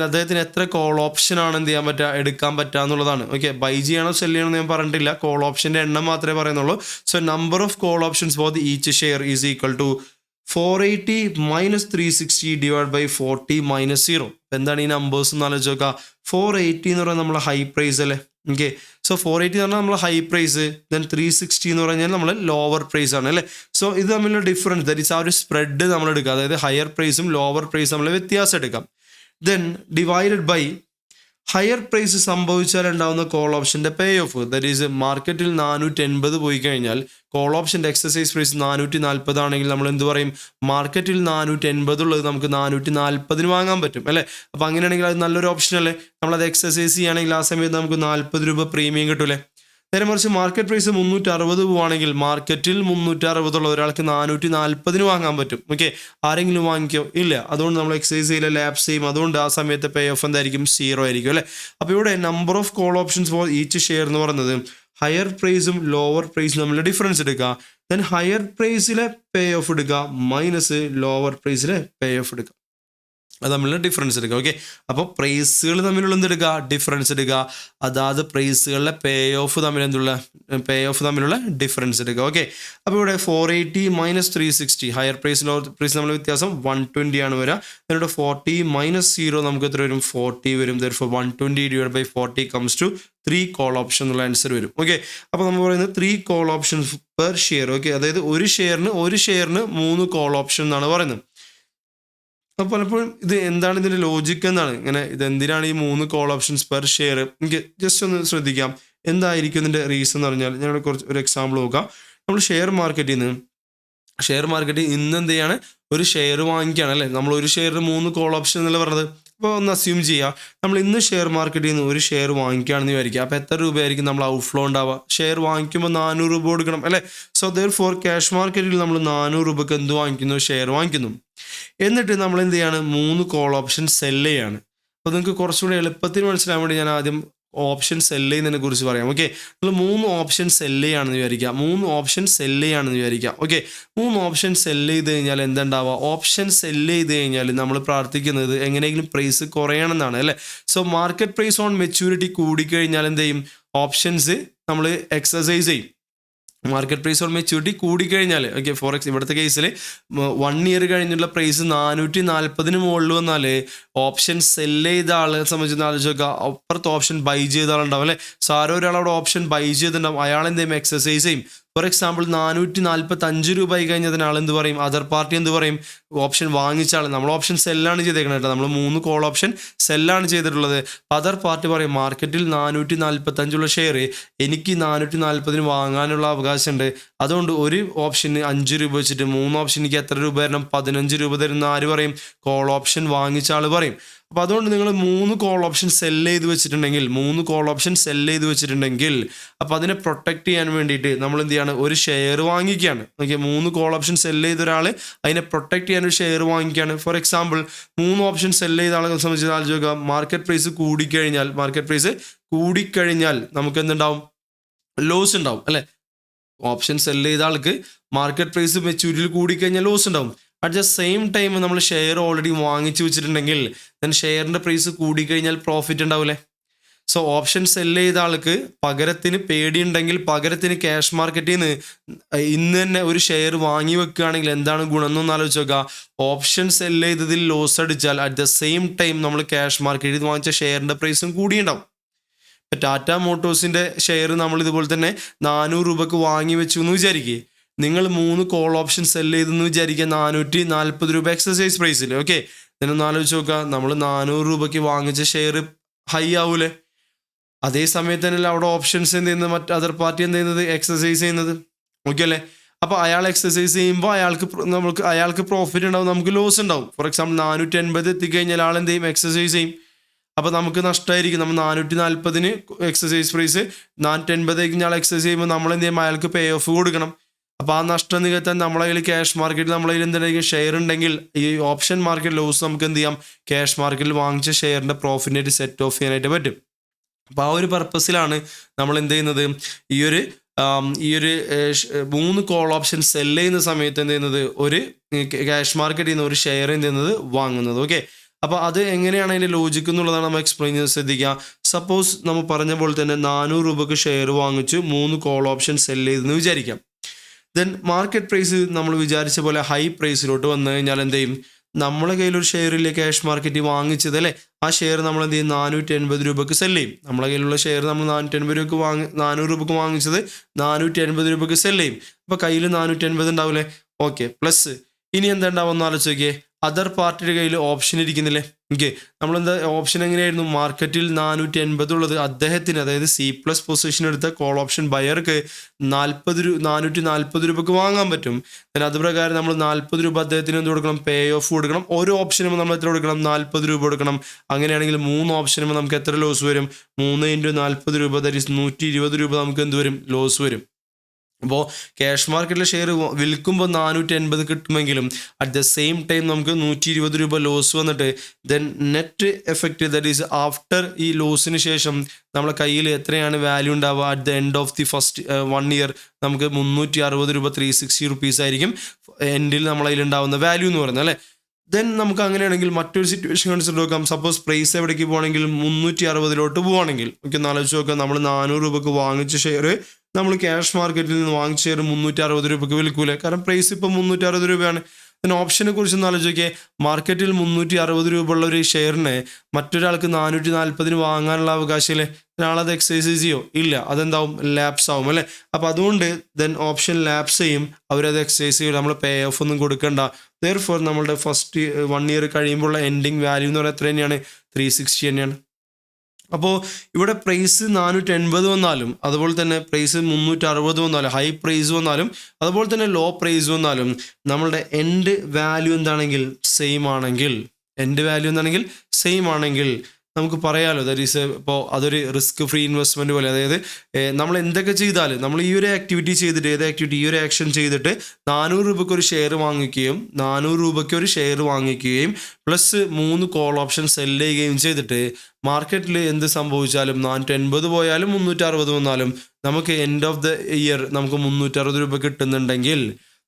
അദ്ദേഹത്തിന് എത്ര കോൾ ഓപ്ഷൻ ആണ് എന്ത് ചെയ്യാൻ പറ്റുക, എടുക്കാൻ പറ്റുക എന്നുള്ളതാണ്. ഓക്കെ, ബൈ ചെയ്യണോ സെല് ചെയ്യണോ ഞാൻ പറഞ്ഞിട്ടില്ല, കോൾ ഓപ്ഷൻ്റെ എണ്ണം മാത്രമേ പറയുന്നുള്ളൂ. So number of call options for the each share is equal to 480 minus 360 divide by 40 minus 0. എന്താണ് ഈ നമ്പേഴ്സ് എന്ന് ആലോചിച്ച് നോക്കുക. 480 എന്ന് പറയുന്നത് നമ്മളെ ഹൈ പ്രൈസ് അല്ലേ. ഓക്കെ, സോ 480 എന്ന് പറഞ്ഞാൽ നമ്മൾ ഹൈ പ്രൈസ്, ദെൻ 360 എന്ന് പറഞ്ഞാൽ നമ്മൾ ലോവർ പ്രൈസ് ആണ് അല്ലേ. സോ ഇത് തമ്മിലുള്ള ഡിഫറൻസ്, ദാറ്റ് ഈസ് ആ ഒരു സ്പ്രെഡ് നമ്മൾ എടുക്കുക, അതായത് ഹയർ പ്രൈസും ലോവർ പ്രൈസും നമ്മൾ വ്യത്യാസം എടുക്കാം. Then divided by higher price സംഭവിച്ചാൽ ഉണ്ടാകുന്ന കോൾ ഓപ്ഷൻ്റെ പേ ഓഫ്. ദാറ്റ് ഈസ് മാർക്കറ്റിൽ 480 പോയി കഴിഞ്ഞാൽ കോൾ ഓപ്ഷൻ്റെ എക്സസൈസ് പ്രൈസ് 440 ആണെങ്കിൽ നമ്മൾ എന്ത് പറയും, മാർക്കറ്റിൽ 480 ഉള്ളത് നമുക്ക് 440 വാങ്ങാൻ പറ്റും അല്ലേ. അപ്പോൾ അങ്ങനെയാണെങ്കിൽ അത് നല്ലൊരു ഓപ്ഷൻ അല്ലേ. നമ്മളത് എക്സസൈസ് ചെയ്യുകയാണെങ്കിൽ ആ സമയത്ത് നമുക്ക് 40 രൂപ പ്രീമിയം കിട്ടൂലേ. നേരെ മറിച്ച് മാർക്കറ്റ് പ്രൈസ് 360 പോവുകയാണെങ്കിൽ മാർക്കറ്റിൽ 360 ഉള്ള ഒരാൾക്ക് 440 വാങ്ങാൻ പറ്റും. ഓക്കെ, ആരെങ്കിലും വാങ്ങിക്കോ, ഇല്ല. അതുകൊണ്ട് നമ്മൾ എക്സസൈസ് ചെയ്യില്ല, ലാപ്സ് ചെയ്യും. അതുകൊണ്ട് ആ സമയത്ത് പേ ഓഫ് എന്തായിരിക്കും, 0 ആയിരിക്കും അല്ലേ. അപ്പോൾ ഇവിടെ number of call options for each share എന്ന് പറയുന്നത് ഹയർ പ്രൈസും ലോവർ പ്രൈസും തമ്മിലുള്ള ഡിഫറൻസ് എടുക്കുക. ദെൻ ഹയർ പ്രൈസിലെ പേ ഓഫ് എടുക്കുക മൈനസ് ലോവർ പ്രൈസിലെ പേ ഓഫ് എടുക്കുക. അത് തമ്മിലുള്ള ഡിഫറൻസ് എടുക്കുക. ഓക്കെ, അപ്പോൾ പ്രൈസുകൾ തമ്മിലുള്ള എന്തെടുക്കുക, ഡിഫറൻസ് എടുക്കുക. അതാത് പ്രൈസുകളിലെ പേ ഓഫ് തമ്മിലുള്ള ഡിഫറൻസ് എടുക്കുക. ഓക്കെ, അപ്പോൾ ഇവിടെ 480 minus 360 higher price lower price തമ്മിലുള്ള വ്യത്യാസം 120 ആണ് വരിക. അതിലൂടെ 40 മൈനസ് 0 നമുക്ക് എത്ര വരും, 40 വരും. therefore 120 divide by 40 comes to 3 call option എന്നുള്ള ആൻസർ വരും. ഓക്കെ, അപ്പോൾ നമ്മൾ പറയുന്നത് 3 call options per share. Okay, അതായത് ഒരു ഷെയറിന് 3 കോൾ ഓപ്ഷൻ എന്നാണ് പറയുന്നത്. അപ്പോൾ പലപ്പോഴും ഇത് എന്താണ് ഇതിൻ്റെ ലോജിക്ക് എന്നാണ്, ഇങ്ങനെ ഇതെന്തിനാണ് ഈ 3 കോൾ ഓപ്ഷൻസ് പെർ ഷെയർ. എനിക്ക് ജസ്റ്റ് ഒന്ന് ശ്രദ്ധിക്കാം എന്തായിരിക്കും ഇതിൻ്റെ റീസൺ എന്ന് പറഞ്ഞാൽ. ഞാനിവിടെ ഒരു എക്സാമ്പിൾ നോക്കാം. നമ്മൾ ഷെയർ മാർക്കറ്റിൽ ഇന്ന് എന്ത് ചെയ്യാണ്, ഒരു ഷെയർ വാങ്ങിക്കുകയാണ് അല്ലേ. നമ്മൾ ഒരു ഷെയറിന് 3 കോൾ ഓപ്ഷൻ എന്നല്ല പറഞ്ഞത്. അപ്പോൾ ഒന്ന് അസ്യൂം ചെയ്യുക, നമ്മൾ ഇന്ന് ഷെയർ മാർക്കറ്റിൽ നിന്ന് ഒരു ഷെയർ വാങ്ങിക്കുകയാണെന്ന് വിചാരിക്കുക. അപ്പോൾ എത്ര രൂപയായിരിക്കും നമ്മൾ ഔട്ട്ഫ്ലോ ഉണ്ടാവുക, ഷെയർ വാങ്ങിക്കുമ്പോൾ 400 രൂപ കൊടുക്കണം അല്ലേ. സോ therefore ക്യാഷ് മാർക്കറ്റിൽ നമ്മൾ 400 രൂപയ്ക്ക് എന്ത് വാങ്ങിക്കുന്നു, ഷെയർ വാങ്ങിക്കുന്നു. എന്നിട്ട് നമ്മൾ എന്ത് ചെയ്യാണ്, 3 കോൾ ഓപ്ഷൻ സെല് ചെയ്യാണ്. അപ്പോൾ നിങ്ങൾക്ക് കുറച്ചുകൂടി എളുപ്പത്തിൽ മനസ്സിലാൻ വേണ്ടി ഞാൻ ആദ്യം ഓപ്ഷൻ സെല് ചെയ്യുന്നതിനെ കുറിച്ച് പറയാം. ഓക്കെ, നിങ്ങൾ 3 ഓപ്ഷൻ സെല് ചെയ്യുകയാണെന്ന് വിചാരിക്കുക. 3 ഓപ്ഷൻ സെല് ചെയ്യുകയാണെന്ന് വിചാരിക്കുക. ഓക്കെ, 3 ഓപ്ഷൻ സെല് ചെയ്ത് കഴിഞ്ഞാൽ എന്തുണ്ടാവുക, ഓപ്ഷൻ സെല് ചെയ്ത് കഴിഞ്ഞാൽ നമ്മൾ പ്രാർത്ഥിക്കുന്നത് എങ്ങനെയെങ്കിലും പ്രൈസ് കുറയണമെന്നാണ് അല്ലേ. So market price on maturity കൂടിക്കഴിഞ്ഞാൽ എന്ത് ചെയ്യും, ഓപ്ഷൻസ് നമ്മൾ എക്സസൈസ് ചെയ്യും. മാർക്കറ്റ് പ്രൈസ് ഓൺ മെച്യൂരിറ്റി കൂടിക്കഴിഞ്ഞാൽ, ഓക്കെ, ഫോർ ഇവിടുത്തെ കേസിൽ 1 ഇയർ കഴിഞ്ഞുള്ള പ്രൈസ് 440 മുകളിൽ വന്നാൽ ഓപ്ഷൻ സെല് ചെയ്ത ആളെ സംബന്ധിച്ച് ആലോചിച്ച് നോക്കുക, അപ്പുറത്ത് ഓപ്ഷൻ ബൈ ചെയ്ത ആളുണ്ടാവും അല്ലേ. സോ ആരോ ഒരാൾ അവിടെ ഓപ്ഷൻ ബൈ ചെയ്തിട്ടുണ്ടാവും, അയാൾ എന്ത് ചെയ്യും, എക്സസൈസ് ചെയ്യും. ഫോർ എക്സാമ്പിൾ 445 രൂപ ആയി കഴിഞ്ഞാൽ ആൾ എന്ത് പറയും, അതർ പാർട്ടി എന്ത് പറയും, ഓപ്ഷൻ വാങ്ങിച്ച ആൾ, നമ്മൾ ഓപ്ഷൻ സെല്ലാണ് ചെയ്തേക്കുന്നത് കേട്ടോ, നമ്മൾ 3 കോൾ ഓപ്ഷൻ സെല്ലാണ് ചെയ്തിട്ടുള്ളത്. അതർ പാർട്ടി പറയും മാർക്കറ്റിൽ 445 ഷെയർ എനിക്ക് 440 വാങ്ങാനുള്ള അവകാശമുണ്ട്, അതുകൊണ്ട് ഒരു ഓപ്ഷന് 5 രൂപ വെച്ചിട്ട് 3 ഓപ്ഷൻ എനിക്ക് എത്ര രൂപ തരണം, 15 രൂപ തരുന്ന ആര് പറയും, കോൾ ഓപ്ഷൻ വാങ്ങിച്ച ആൾ പറയും. അപ്പോൾ അതുകൊണ്ട് നിങ്ങൾ 3 കോൾ ഓപ്ഷൻ സെല്ല് ചെയ്ത് വെച്ചിട്ടുണ്ടെങ്കിൽ അപ്പോൾ അതിനെ പ്രൊട്ടക്ട് ചെയ്യാൻ വേണ്ടിയിട്ട് നമ്മൾ എന്ത് ചെയ്യാണ്, ഒരു ഷെയർ വാങ്ങിക്കുകയാണ്. ഓക്കെ, 3 കോൾ ഓപ്ഷൻ സെല്ല് ചെയ്ത ഒരാൾ അതിനെ പ്രൊട്ടക്ട് ചെയ്യാൻ ഒരു ഷെയർ വാങ്ങിക്കുകയാണ്. ഫോർ എക്സാമ്പിൾ 3 ഓപ്ഷൻ സെല്ല് ചെയ്ത ആളെ സംബന്ധിച്ച് ആലോചിക്കുക, മാർക്കറ്റ് പ്രൈസ് കൂടിക്കഴിഞ്ഞാൽ നമുക്ക് എന്തുണ്ടാവും, ലോസ് ഉണ്ടാവും അല്ലേ. ഓപ്ഷൻ സെല്ല് ചെയ്ത ആൾക്ക് മാർക്കറ്റ് പ്രൈസ് മെച്യൂരിറ്റിയിൽ കൂടിക്കഴിഞ്ഞാൽ ലോസ് ഉണ്ടാവും. അറ്റ് ദ സെയിം ടൈം നമ്മൾ ഷെയർ ഓൾറെഡി വാങ്ങിച്ചു വെച്ചിട്ടുണ്ടെങ്കിൽ ദെൻ ഷെയറിൻ്റെ പ്രൈസ് കൂടിക്കഴിഞ്ഞാൽ പ്രോഫിറ്റ് ഉണ്ടാവില്ലേ. സോ ഓപ്ഷൻ സെല്ല് ചെയ്ത ആൾക്ക് പകരത്തിന് പേടിയുണ്ടെങ്കിൽ പകരത്തിന് ക്യാഷ് മാർക്കറ്റിൽ നിന്ന് ഇന്ന് തന്നെ ഒരു ഷെയർ വാങ്ങി വെക്കുകയാണെങ്കിൽ എന്താണ് ഗുണം എന്നൊന്ന് ആലോചിച്ച് നോക്കുക. ഓപ്ഷൻ സെല്ല് ചെയ്തതിൽ ലോസ് അടിച്ചാൽ അറ്റ് ദ സെയിം ടൈം നമ്മൾ ക്യാഷ് മാർക്കറ്റിൽ നിന്ന് വാങ്ങിച്ച ഷെയറിൻ്റെ പ്രൈസും കൂടിയുണ്ടാവും. ടാറ്റ മോട്ടോഴ്സിൻ്റെ ഷെയർ നമ്മൾ ഇതുപോലെ തന്നെ 400 രൂപക്ക് വാങ്ങി വെച്ചു എന്ന് വിചാരിക്കുക. നിങ്ങൾ 3 കോൾ ഓപ്ഷൻ സെല്ല് ചെയ്തെന്ന് വിചാരിക്കുക 440 രൂപ എക്സസൈസ് പ്രൈസിൽ. ഓക്കെ, ഇതിനൊന്ന് ആലോചിച്ച് നോക്കുക, നമ്മൾ 400 രൂപയ്ക്ക് വാങ്ങിച്ച ഷെയർ ഹൈ ആവൂലേ. അതേ സമയത്ത് തന്നെ അവിടെ ഓപ്ഷൻസ് എന്ത് ചെയ്യുന്നത്, മറ്റ് അതർ പാർട്ടി എന്ത് ചെയ്യുന്നത്, എക്സസൈസ് ചെയ്യുന്നത്. ഓക്കെ അല്ലേ. അപ്പോൾ അയാൾ എക്സസൈസ് ചെയ്യുമ്പോൾ അയാൾക്ക് പ്രോഫിറ്റ് ഉണ്ടാവും, നമുക്ക് ലോസ് ഉണ്ടാവും. ഫോർ എക്സാമ്പിൾ 480 എത്തിക്കഴിഞ്ഞാൽ ആൾ എന്ത് ചെയ്യും, എക്സസൈസ് ചെയ്യും. അപ്പോൾ നമുക്ക് നഷ്ടമായിരിക്കും. നമ്മൾ 440 എക്സസൈസ് പ്രൈസ് 480 ആൾ എക്സസൈസ് ചെയ്യുമ്പോൾ നമ്മൾ എന്ത് ചെയ്യും, അയാൾക്ക് പേ ഓഫ് കൊടുക്കണം. അപ്പോൾ ആ നഷ്ടം നികത്താൻ നമ്മളെ കയ്യിൽ ക്യാഷ് മാർക്കറ്റിൽ നമ്മളെ കയ്യിൽ എന്തെങ്കിലും ഷെയർ ഉണ്ടെങ്കിൽ ഈ ഓപ്ഷൻ മാർക്കറ്റ് ലോസ് നമുക്ക് എന്ത് ചെയ്യാം, ക്യാഷ് മാർക്കറ്റിൽ വാങ്ങിച്ച ഷെയറിൻ്റെ പ്രോഫിറ്റിനായിട്ട് സെറ്റ് ഓഫ് ചെയ്യാനായിട്ട് പറ്റും. അപ്പോൾ ആ ഒരു പർപ്പസിലാണ് നമ്മൾ എന്ത് ചെയ്യുന്നത്, ഈ ഒരു 3 കോൾ ഓപ്ഷൻ സെല്ല് ചെയ്യുന്ന സമയത്ത് എന്ത് ചെയ്യുന്നത്, ഒരു ക്യാഷ് മാർക്കറ്റിൽ നിന്ന് ഒരു ഷെയർ എന്ത് ചെയ്യുന്നത് വാങ്ങുന്നത്. ഓക്കെ, അപ്പോൾ അത് എങ്ങനെയാണ് അതിൻ്റെ ലോജിക്ക് എന്നുള്ളതാണ് നമ്മൾ എക്സ്പ്ലെയിൻ ചെയ്ത് ശ്രദ്ധിക്കുക. സപ്പോസ് നമ്മൾ പറഞ്ഞ പോലെ തന്നെ 400 രൂപയ്ക്ക് ഷെയർ വാങ്ങിച്ച് 3 കോൾ ഓപ്ഷൻ സെല്ല് ചെയ്തെന്ന് വിചാരിക്കാം. ദെൻ മാർക്കറ്റ് പ്രൈസ് നമ്മൾ വിചാരിച്ച പോലെ ഹൈ പ്രൈസിലോട്ട് വന്നു കഴിഞ്ഞാൽ എന്ത് ചെയ്യും, നമ്മളെ കയ്യിലൊരു ഷെയറില്ലേ ക്യാഷ് മാർക്കറ്റിൽ വാങ്ങിച്ചത് അല്ലേ, ആ ഷെയർ നമ്മൾ എന്ത് ചെയ്യും, 480 രൂപയ്ക്ക് സെല്ല് ചെയ്യും. നമ്മളെ കയ്യിലുള്ള ഷെയർ നമ്മൾ 400 രൂപയ്ക്ക് വാങ്ങിച്ചത് 480 രൂപയ്ക്ക് സെല്ല് ചെയ്യും. അപ്പോൾ കയ്യിൽ 480 ഉണ്ടാവില്ലേ. ഓക്കെ, പ്ലസ് ഇനി എന്താ ഉണ്ടാവും ഒന്ന് ആലോചിച്ച് നോക്കിയേ, അതർ പാർട്ടിയുടെ കയ്യിൽ ഓപ്ഷൻ ഇരിക്കുന്നില്ലേ. ഓക്കെ, നമ്മളെന്താ ഓപ്ഷൻ എങ്ങനെയായിരുന്നു, മാർക്കറ്റിൽ 480 ഉള്ളത് അദ്ദേഹത്തിന്, അതായത് C+ പൊസിഷൻ എടുത്ത കോൾ ഓപ്ഷൻ ബയർക്ക് 440 രൂപയ്ക്ക് വാങ്ങാൻ പറ്റും. then അത് പ്രകാരം നമ്മൾ 40 രൂപ അദ്ദേഹത്തിന് എന്ത് കൊടുക്കണം, പേ ഓഫ് കൊടുക്കണം. ഓരോ ഓപ്ഷനും നമ്മൾ എത്ര കൊടുക്കണം, 40 രൂപ കൊടുക്കണം. അങ്ങനെയാണെങ്കിൽ 3 ഓപ്ഷനും നമുക്ക് എത്ര ലോസ് വരും, 3 × 40 രൂപ, ദാറ്റ് ഈസ് 120 രൂപ നമുക്ക് എന്ത് വരും, ലോസ് വരും. അപ്പോൾ ക്യാഷ് മാർക്കറ്റിലെ ഷെയർ വിൽക്കുമ്പോൾ 480 കിട്ടുമെങ്കിലും അറ്റ് ദ സെയിം ടൈം നമുക്ക് 120 രൂപ ലോസ് വന്നിട്ട് then net effect, that is after ഈ ലോസിന് ശേഷം നമ്മളെ കയ്യിൽ എത്രയാണ് വാല്യൂ ഉണ്ടാവുക at the end of the first 1 year, നമുക്ക് 360 രൂപ 360 റുപ്പീസ് ആയിരിക്കും എൻഡിൽ നമ്മളതിൽ ഉണ്ടാവുന്ന വാല്യൂ എന്ന് പറയുന്നത് അല്ലേ. ദെൻ നമുക്ക് അങ്ങനെയാണെങ്കിൽ മറ്റൊരു സിറ്റുവേഷൻ കൺസിഡർ നോക്കാം. സപ്പോസ് പ്രൈസ് എവിടേക്ക് പോകണമെങ്കിൽ 360 പോവുകയാണെങ്കിൽ, ഓക്കെ ഒന്ന് ആലോചിച്ച് നോക്കാം, നമ്മൾ 400 രൂപയ്ക്ക് വാങ്ങിച്ച ഷെയർ നമ്മൾ ക്യാഷ് മാർക്കറ്റിൽ നിന്ന് വാങ്ങിച്ച ഷെയർ 360 രൂപയ്ക്ക് വിൽക്കൂലേ, കാരണം പ്രൈസ് ഇപ്പോൾ 360 രൂപയാണ്. then ഓപ്ഷനെ കുറിച്ച് ഒന്ന് ആലോചിക്കേ, മാർക്കറ്റിൽ 360 രൂപ ഉള്ള ഒരു ഷെയറിനെ മറ്റൊരാൾക്ക് 440 വാങ്ങാനുള്ള അവകാശമില്ലേ, ഒരാളത് എക്സസൈസ് ചെയ്യോ, ഇല്ല, അതെന്താവും, ലാപ്സ് ആവും അല്ലേ. അപ്പോൾ അതുകൊണ്ട് ദെൻ ഓപ്ഷൻ ലാപ്സ് ചെയ്യും, അവരത് എക്സസൈസ് ചെയ്യും, നമ്മൾ പേ ഓഫ് ഒന്നും കൊടുക്കണ്ട. therefore നമ്മളുടെ ഫസ്റ്റ് 1 ഇയർ കഴിയുമ്പോഴുള്ള എൻഡിങ് വാല്യൂ എന്ന് പറയുന്നത് എത്ര തന്നെയാണ്, 360 തന്നെയാണ്. അപ്പോൾ ഇവിടെ പ്രൈസ് 480 വന്നാലും അതുപോലെ തന്നെ പ്രൈസ് 360 വന്നാലും ഹൈ പ്രൈസ് വന്നാലും അതുപോലെ തന്നെ ലോ പ്രൈസ് വന്നാലും നമ്മളുടെ എൻഡ് വാല്യൂ എന്താണെങ്കിൽ സെയിം ആണെങ്കിൽ നമുക്ക് പറയാമല്ലോ, ദാറ്റ് ഈസ് ഇപ്പോൾ അതൊരു റിസ്ക് ഫ്രീ ഇൻവെസ്റ്റ്മെൻറ്റ് പോലെ. അതായത് നമ്മൾ എന്തൊക്കെ ചെയ്താലും നമ്മൾ ഈ ഒരു ആക്ടിവിറ്റി ചെയ്തിട്ട് ഈ ഒരു ആക്ഷൻ ചെയ്തിട്ട് 400 രൂപയ്ക്ക് ഒരു ഷെയർ വാങ്ങിക്കുകയും പ്ലസ് 3 കോൾ ഓപ്ഷൻ സെല്ല് ചെയ്യുകയും ചെയ്തിട്ട് മാർക്കറ്റിൽ എന്ത് സംഭവിച്ചാലും 480 പോയാലും 360 വന്നാലും നമുക്ക് എൻഡ് ഓഫ് ദ ഇയർ നമുക്ക് 360 രൂപ കിട്ടുന്നുണ്ടെങ്കിൽ